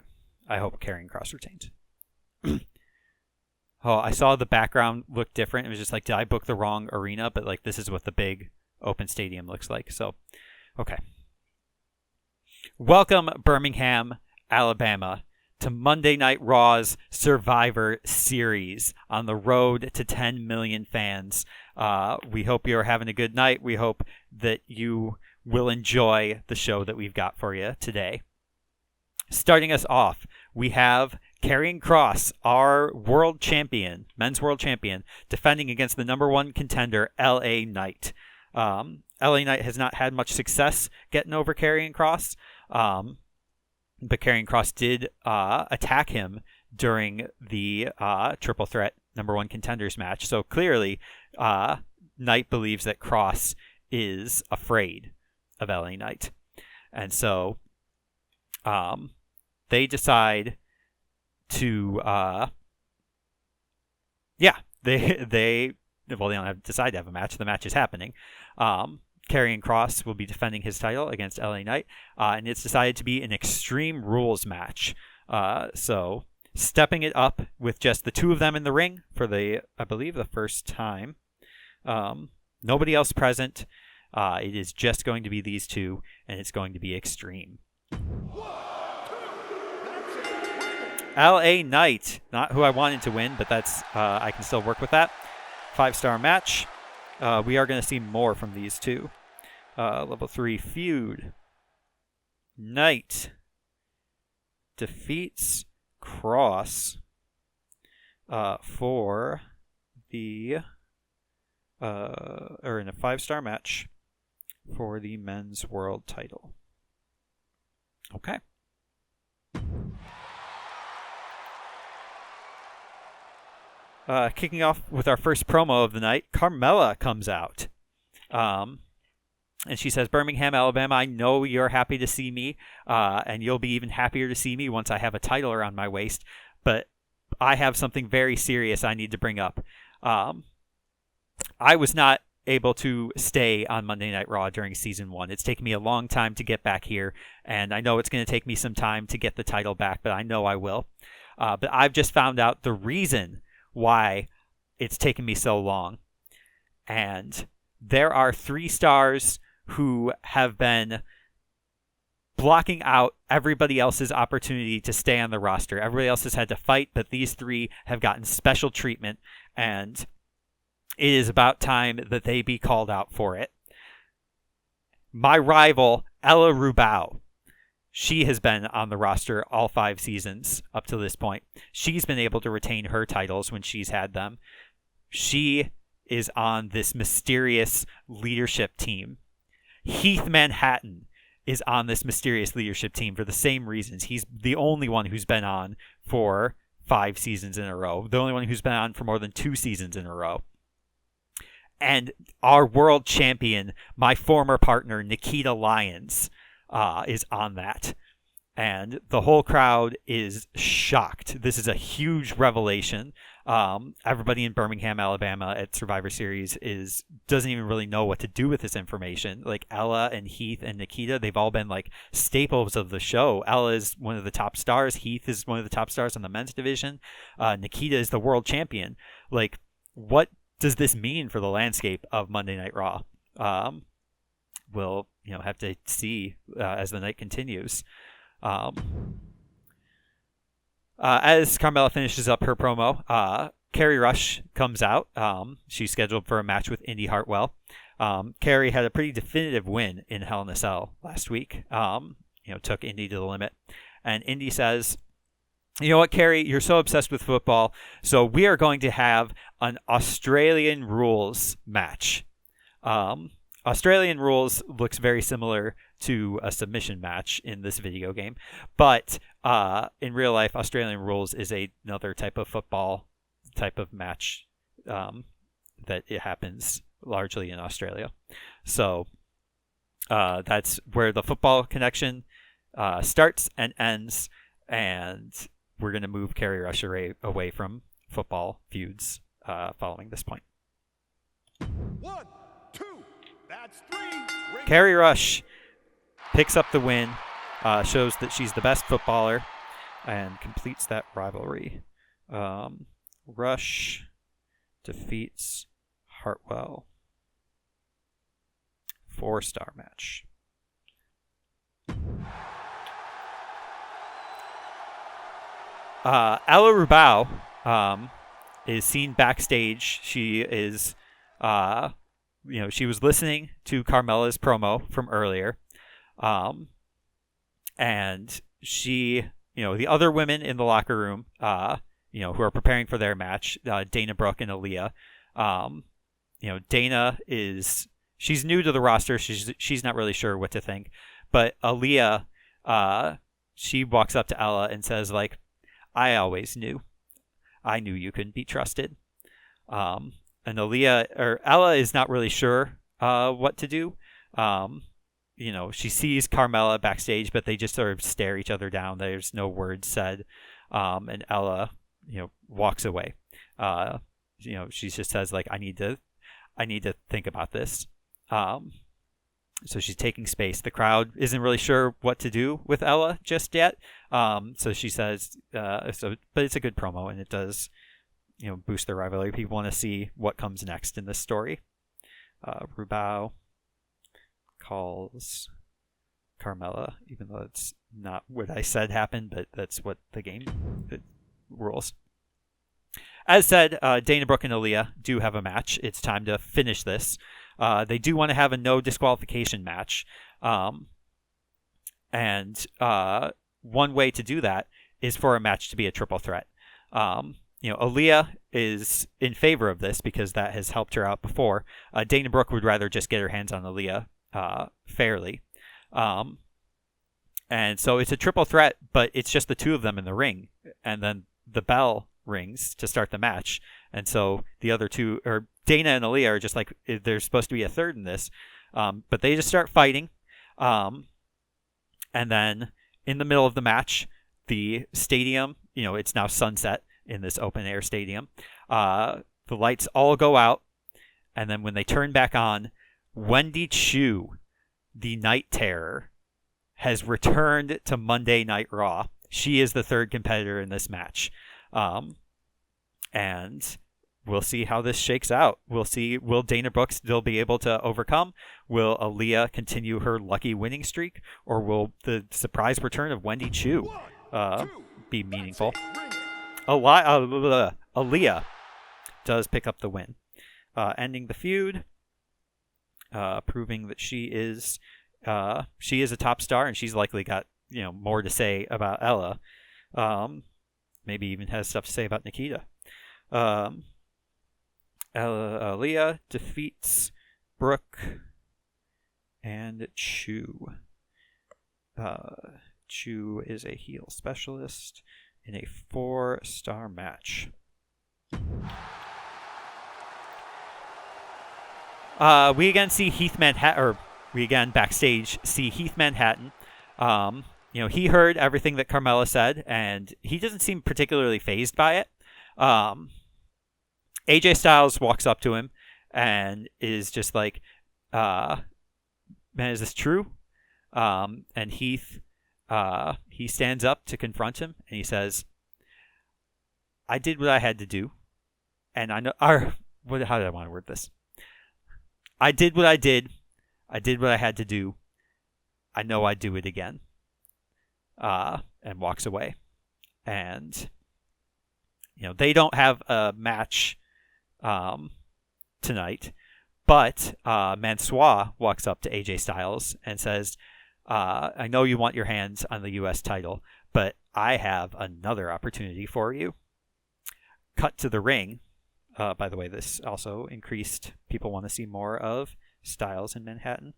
I hope Karrion Kross retains. Oh, I saw the background look different. It was just like, did I book the wrong arena? But like, this is what the big open stadium looks like. So, okay. Welcome, Birmingham, Alabama, to Monday Night Raw's Survivor Series on the road to 10 million fans. We hope you're having a good night. We hope that you will enjoy the show that we've got for you today. Starting us off, we have Karrion Kross, our world champion, men's world champion, defending against the number one contender, LA Knight. LA Knight has not had much success getting over Karrion Kross, but Karrion Kross did attack him during the triple threat number one contenders match. So clearly, Knight believes that Kross is afraid of LA Knight. And so they decide to they don't have to decide to have a match. The match is happening. Karrion Kross will be defending his title against LA Knight, and it's decided to be an Extreme Rules match. So stepping it up with just the two of them in the ring for I believe the first time. Nobody else present. It is just going to be these two, and it's going to be extreme. LA Knight, not who I wanted to win, but that's I can still work with that. 5-star match. We are going to see more from these two. Level 3 feud. Knight defeats Kross for the or in a 5-star match for the men's world title. Okay. Kicking off with our first promo of the night, Carmella comes out. And she says, Birmingham, Alabama, I know you're happy to see me, and you'll be even happier to see me once I have a title around my waist, but I have something very serious I need to bring up. I was not able to stay on Monday Night Raw during Season 1. It's taken me a long time to get back here, and I know it's going to take me some time to get the title back, but I know I will. But I've just found out the reason why it's taken me so long. And there are 3 stars who have been blocking out everybody else's opportunity to stay on the roster. Everybody else has had to fight, but these three have gotten special treatment, and it is about time that they be called out for it. My rival, Ella Rubao. She has been on the roster all 5 seasons up to this point. She's been able to retain her titles when she's had them. She is on this mysterious leadership team. Heath Manhattan is on this mysterious leadership team for the same reasons. He's the only one who's been on for 5 seasons in a row. The only one who's been on for more than 2 seasons in a row. And our world champion, my former partner, Nikkita Lyons, is on that. And the whole crowd is shocked. This is a huge revelation. Everybody in Birmingham, Alabama at Survivor Series doesn't even really know what to do with this information. Like Ella and Heath and Nikkita, they've all been like staples of the show. Ella is one of the top stars. Heath is one of the top stars in the men's division. Nikkita is the world champion. Like, what does this mean for the landscape of Monday Night Raw? We'll have to see as the night continues. As Carmella finishes up her promo, Karrion Kross comes out. She's scheduled for a match with Indy Hartwell. Karrion had a pretty definitive win in Hell in a Cell last week. Took Indy to the limit. And Indy says, "You know what, Karrion, you're so obsessed with football, so we are going to have an Australian rules match." Australian rules looks very similar to a submission match in this video game, but in real life, Australian rules is another type of football type of match that it happens largely in Australia. So that's where the football connection starts and ends, and we're going to move Karrion Kross away from football feuds following this point. 1, 2, that's 3. Karrion Kross picks up the win, shows that she's the best footballer, and completes that rivalry. Rush defeats Hartwell. 4-star match. Ella Rubao is seen backstage. She is, she was listening to Carmella's promo from earlier. And she, the other women in the locker room, who are preparing for their match, Dana Brooke and Aliyah. Dana she's new to the roster. She's not really sure what to think. But Aliyah, she walks up to Ella and says, like, "I always knew. I knew you couldn't be trusted." And Ella is not really sure what to do. She sees Carmella backstage, but they just sort of stare each other down. There's no words said. And Ella, walks away. She just says, like, I need to think about this. So she's taking space. The crowd isn't really sure what to do with Ella just yet. So she says, but it's a good promo, and it does, boost their rivalry. People want to see what comes next in this story. Rubao calls Carmella, even though it's not what I said happened, but that's what the game rules. As said, Dana Brooke and Aliyah do have a match. It's time to finish this. They do want to have a no disqualification match. And one way to do that is for a match to be a triple threat. Aliyah is in favor of this because that has helped her out before. Dana Brooke would rather just get her hands on Aliyah fairly. And so it's a triple threat, but it's just the two of them in the ring. And then the bell rings to start the match. And so the other two, or Dana and Aliyah, are just like, there's supposed to be a third in this. But they just start fighting. And then in the middle of the match, the stadium, it's now sunset in this open air stadium. The lights all go out. And then when they turn back on, Wendy Chu, the Night Terror, has returned to Monday Night Raw. She is the third competitor in this match. And we'll see how this shakes out. We'll see, will Dana Brooke still be able to overcome? Will Aliyah continue her lucky winning streak? Or will the surprise return of Wendy Chu be meaningful? Aliyah does pick up the win, ending the feud, proving that she is a top star, and she's likely got more to say about Ella. Maybe even has stuff to say about Nikkita. Aliyah defeats Brooke and Chu. Chu is a heel specialist in a 4-star match. We again see Heath Manhattan, or we again backstage see Heath Manhattan. He heard everything that Carmella said, and he doesn't seem particularly fazed by it. AJ Styles walks up to him and is just like, man, is this true? And Heath, he stands up to confront him, and he says, I did what I had to do. And I know, how did I want to word this? I did what I did. I did what I had to do. I know I'd do it again. And walks away. And, they don't have a match tonight. But Mansoor walks up to AJ Styles and says, I know you want your hands on the U.S. title, but I have another opportunity for you. Cut to the ring. By the way, this also increased. People want to see more of Styles in Manhattan.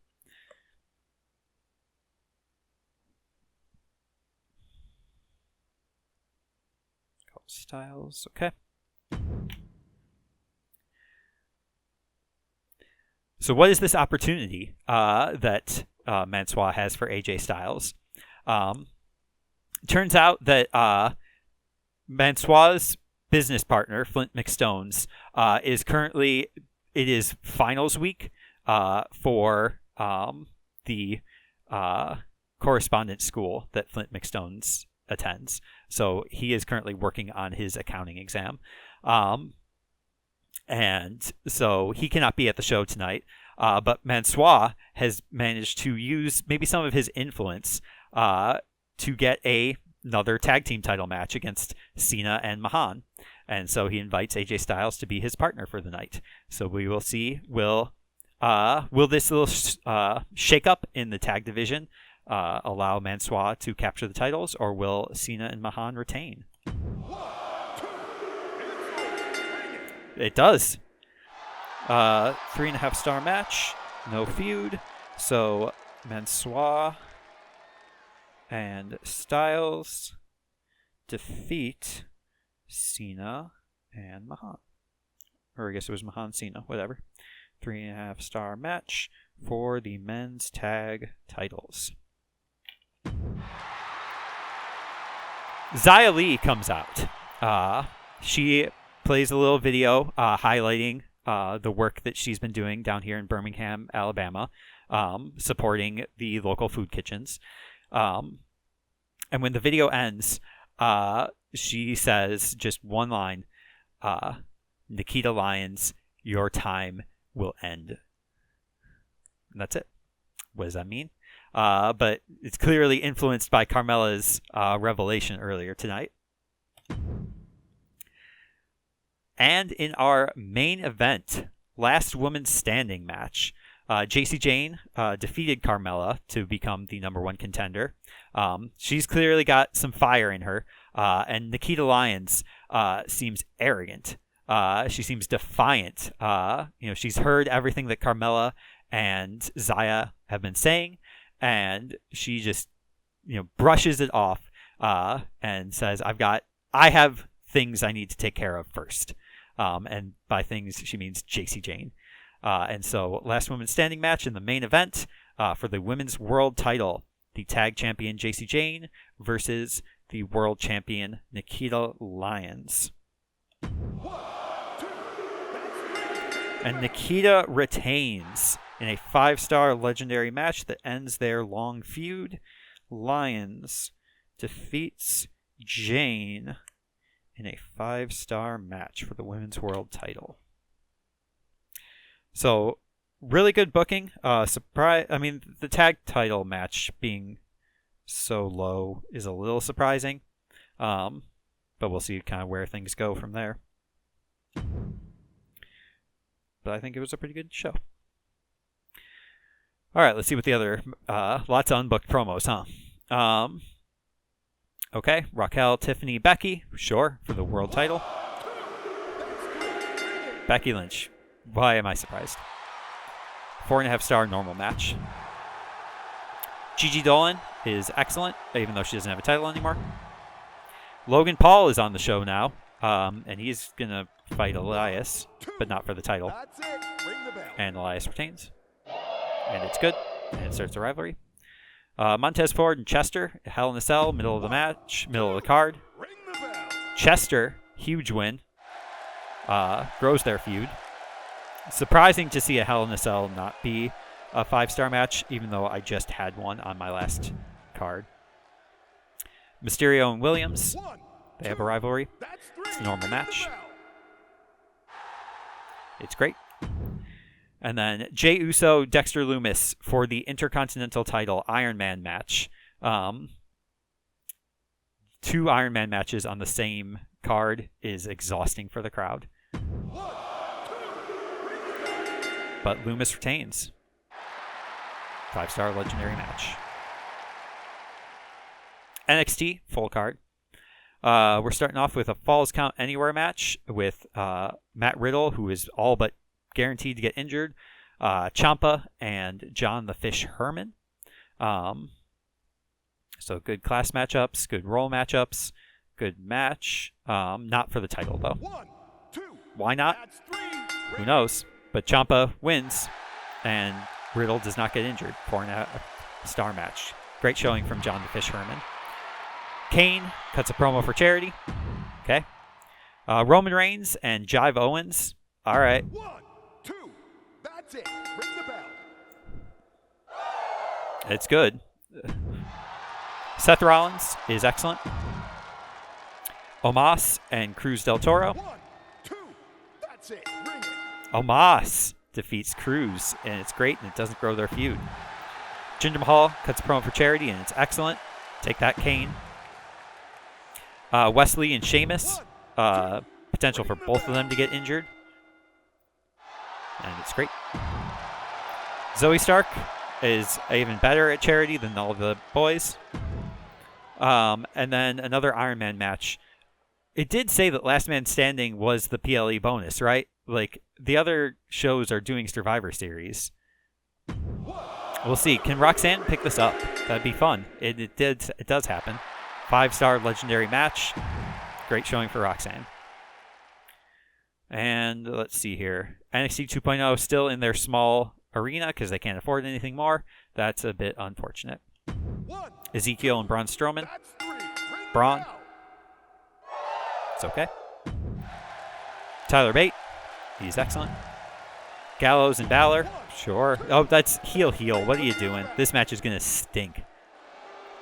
Styles, okay. So what is this opportunity that Mansoor has for AJ Styles? Turns out that Mansoor's business partner, Flint McStones, is currently, it is finals week for the correspondence school that Flint McStones attends. So he is currently working on his accounting exam. And so he cannot be at the show tonight. But Mansoor has managed to use maybe some of his influence to get another tag team title match against Cena and Mahan. And so he invites AJ Styles to be his partner for the night. So we will see, will this little shake up in the tag division allow Mansoor to capture the titles, or will Cena and Mahan retain? It does. 3.5-star match, no feud. So Mansoor and Styles defeat Cena and Mahan. Or I guess it was Mahan Cena, whatever. 3.5-star match for the men's tag titles. Xia Li comes out. She plays a little video highlighting the work that she's been doing down here in Birmingham, Alabama, supporting the local food kitchens. And when the video ends, she says just one line, Nikkita Lyons, your time will end. And that's it. What does that mean? But it's clearly influenced by Carmella's revelation earlier tonight. And in our main event, last woman standing match, Jacy Jayne defeated Carmella to become the #1 contender. She's clearly got some fire in her, and Nikkita Lyons seems arrogant. She seems defiant. She's heard everything that Carmella and Xia have been saying, and she just brushes it off and says, I have things I need to take care of first. And by things, she means Jacy Jayne. And so last woman standing match in the main event for the women's world title, the tag champion Jacy Jayne versus the world champion Nikkita Lyons. And Nikkita retains in a 5-star legendary match that ends their long feud. Lyons defeats Jayne in a 5-star match for the women's world title. So, really good booking. The tag title match being so low is a little surprising. But we'll see kind of where things go from there. But I think it was a pretty good show. All right, let's see what the other... lots of unbooked promos, huh? Okay, Raquel, Tiffany, Becky. Sure, for the world title. Becky Lynch. Why am I surprised? 4.5-star normal match. Gigi Dolan is excellent, even though she doesn't have a title anymore. Logan Paul is on the show now, and he's going to fight Elias, but not for the title. And Elias retains. And it's good, and it starts a rivalry. Montez Ford and Chester, Hell in a Cell, middle of the match, middle of the card. Chester, huge win, grows their feud. Surprising to see a Hell in a Cell not be a 5-star match, even though I just had one on my last card. Mysterio and Williams, they have a rivalry. It's a normal match. It's great. And then Jey Uso, Dexter Lumis for the Intercontinental title Iron Man match. 2 Iron Man matches on the same card is exhausting for the crowd. But Lumis retains. 5-star legendary match. NXT, full card. We're starting off with a Falls Count Anywhere match with Matt Riddle, who is all but guaranteed to get injured. Ciampa and John the Fish Herman. So good class matchups, good role matchups, good match. Not for the title, though. 1, 2, why not? that's 3. Who knows? But Ciampa wins, and Riddle does not get injured. 4.5-star match. Great showing from John the Fish Herman. Kane cuts a promo for charity. Okay. Roman Reigns and Jive Owens. All right. 1, 2, that's it. Ring the bell. It's good. Seth Rollins is excellent. Omos and Cruz del Toro. 1, 2, that's it. Ring it. Omos defeats Cruz, and it's great, and it doesn't grow their feud. Jinder Mahal cuts a promo for charity, and it's excellent. Take that, Kane. Wesley and Sheamus. Potential for both of them to get injured. And it's great. Zoe Stark is even better at charity than all the boys. And then another Iron Man match. It did say that Last Man Standing was the PLE bonus, right? Like, the other shows are doing Survivor Series. We'll see. Can Roxanne pick this up? That'd be fun. It does happen. 5-star legendary match. Great showing for Roxanne. And let's see here. NXT 2.0 still in their small arena because they can't afford anything more. That's a bit unfortunate. 1, Ezekiel and Braun Strowman. that's 3. Ring the Braun. bell. It's okay. Tyler Bate. He's excellent. Gallows and Balor. Sure. Oh, that's heel. What are you doing? This match is going to stink.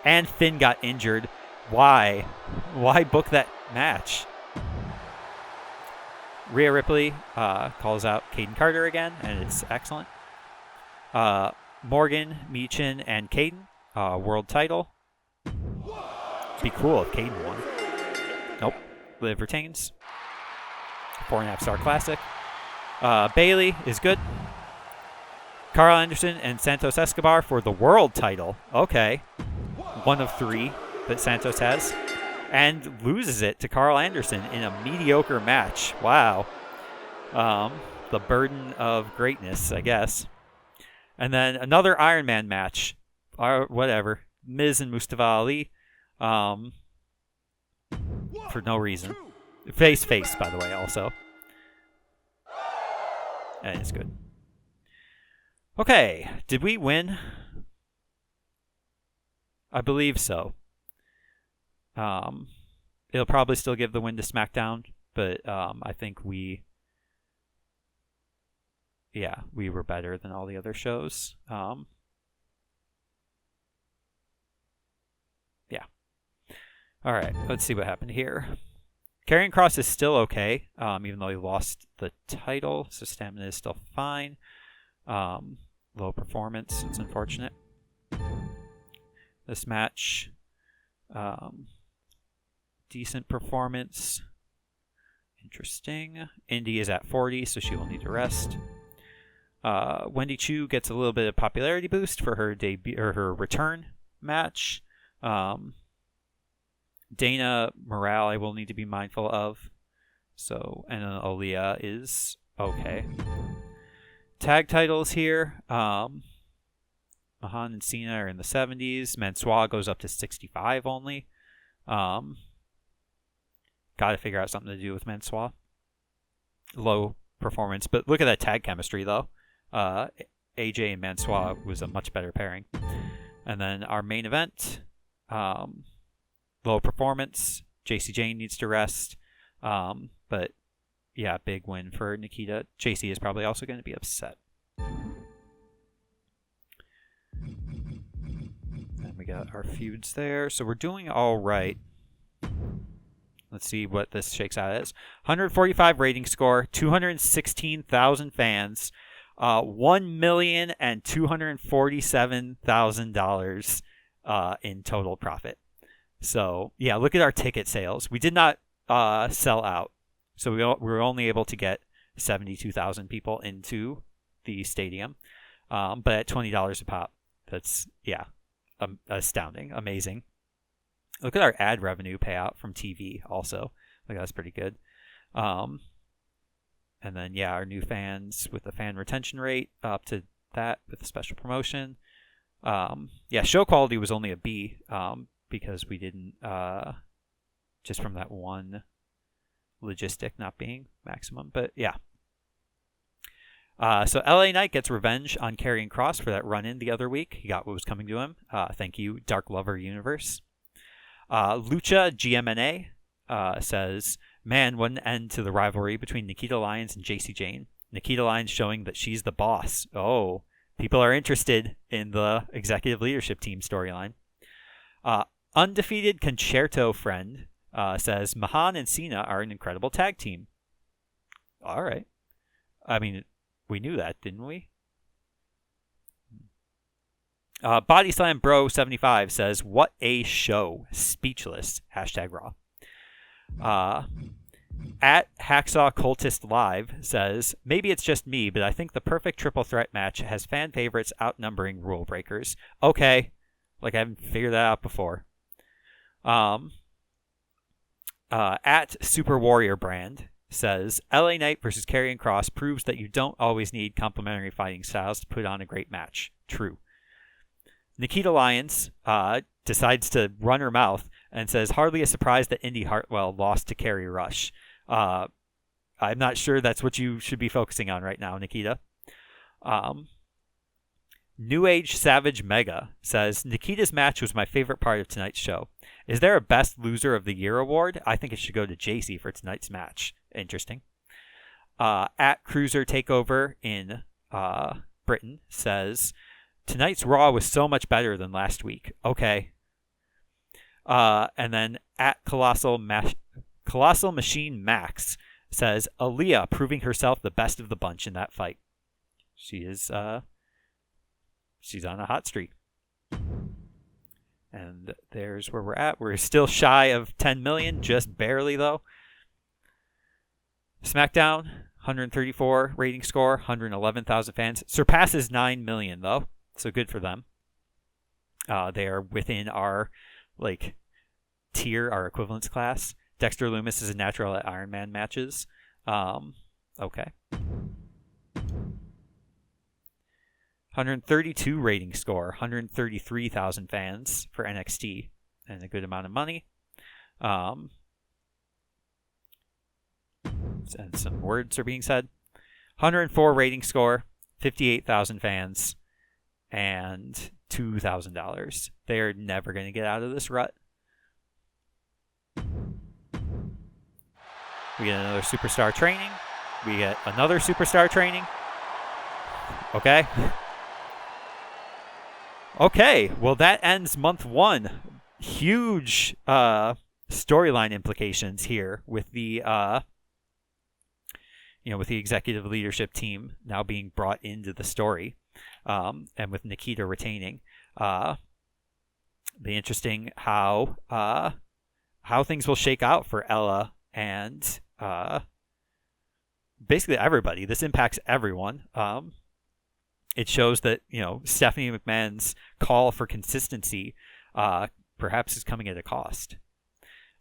And Finn got injured. Why? Why book that match? Rhea Ripley calls out Caden Carter again, and it's excellent. Morgan, Meechin, and Caden. World title. Be cool if Caden won. Nope. Liv retains. 4.5-star classic. Bailey is good. Carl Anderson and Santos Escobar for the world title. Okay. 1 of 3 that Santos has. And loses it to Carl Anderson in a mediocre match. Wow. The burden of greatness, I guess. And then another Iron Man match. Or whatever. Miz and Mustafa Ali. For no reason. Face, by the way, also. And it's good. Okay. Did we win? I believe so. It'll probably still give the win to SmackDown, but I think we were better than all the other shows. Yeah. All right, let's see what happened here. Karrion Kross is still okay, even though he lost the title, so stamina is still fine. Low performance, it's unfortunate. This match, decent performance. Interesting. Indy is at 40, so she will need to rest. Wendy Chu gets a little bit of popularity boost for her debut or her return match. Dana morale I will need to be mindful of. So, and then Aliyah is okay. Tag titles here. Mahan and Cena are in the 70s. Mansoor goes up to 65 only. Got to figure out something to do with Mansoor. Low performance, but look at that tag chemistry though. AJ and Mansoor was a much better pairing. And then our main event, low performance. JC Jane needs to rest. But yeah, big win for Nikkita. JC is probably also going to be upset. And we got our feuds there. So we're doing all right. Let's see what this shakes out as. 145 rating score, 216,000 fans, $1,247,000 in total profit. So yeah, look at our ticket sales. We did not sell out, so we were only able to get 72,000 people into the stadium, but at $20 a pop, that's astounding, amazing. Look at our ad revenue payout from TV also. Like that's pretty good. And then yeah, our new fans with the fan retention rate up to that with a special promotion. Yeah, show quality was only a B because we didn't just from that one logistic not being maximum. But yeah. So LA Knight gets revenge on Karrion Kross for that run-in the other week. He got what was coming to him. Thank you, Dark Lover Universe. Lucha GMNA says, man, what an end to the rivalry between Nikkita Lyons and JC Jane. Nikkita Lyons showing that she's the boss. Oh, people are interested in the executive leadership team storyline. Undefeated Concerto Friend says, Mahan and Cena are an incredible tag team. All right. I mean, we knew that, didn't we? Body Slam Bro 75 says, what a show. Speechless. #Raw. At Hacksaw Cultist Live says, maybe it's just me, but I think the perfect triple threat match has fan favorites outnumbering rule breakers. Okay. Like I haven't figured that out before. At Super Warrior Brand says, LA Knight versus Karrion Kross proves that you don't always need complementary fighting styles to put on a great match. True. Nikkita Lyons decides to run her mouth and says, hardly a surprise that Indy Hartwell lost to Carrie Rush. I'm not sure that's what you should be focusing on right now, Nikkita. New Age Savage Mega says, Nikkita's match was my favorite part of tonight's show. Is there a Best Loser of the Year award? I think it should go to JC for tonight's match. Interesting. At Cruiser Takeover in Britain says, tonight's Raw was so much better than last week. Okay. And then at Colossal Machine Max says, Aliyah proving herself the best of the bunch in that fight. She is, she's on a hot streak. And there's where we're at. We're still shy of 10 million, just barely though. SmackDown, 134 rating score, 111,000 fans. Surpasses 9 million though. So good for them. They are within our tier, our equivalence class. Dexter Lumis is a natural at Iron Man matches. Okay. 132 rating score, 133,000 fans for NXT, and a good amount of money. And some words are being said. 104 rating score, 58,000 fans, and $2,000. They're never going to get out of this rut. We get another superstar training. We get another superstar training. Okay. Okay. Well, that ends month 1. Huge storyline implications here with the with the executive leadership team now being brought into the story, and with Nikkita retaining. Be interesting how things will shake out for Ella and basically everybody. This impacts everyone. It shows that Stephanie McMahon's call for consistency perhaps is coming at a cost,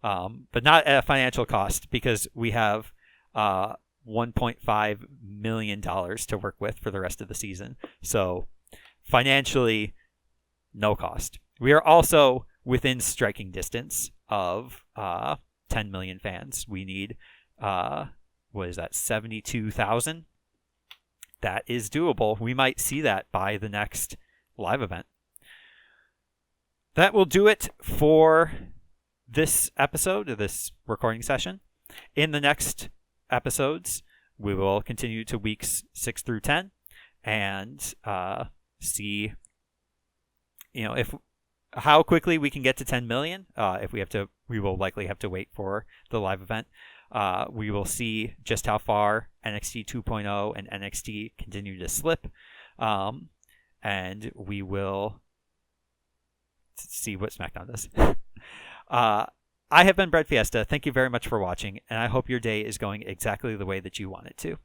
but not at a financial cost, because we have $1.5 million to work with for the rest of the season. So financially, no cost. We are also within striking distance of 10 million fans. We need, 72,000? That is doable. We might see that by the next live event. That will do it for this episode, this recording session. In the next episodes, we will continue to weeks 6 through 10 and see if how quickly we can get to 10 million. If we will likely have to wait for the live event. We will see just how far NXT 2.0 and NXT continue to slip, and we will see what SmackDown does. I have been Bread Fiesta. Thank you very much for watching, and I hope your day is going exactly the way that you want it to.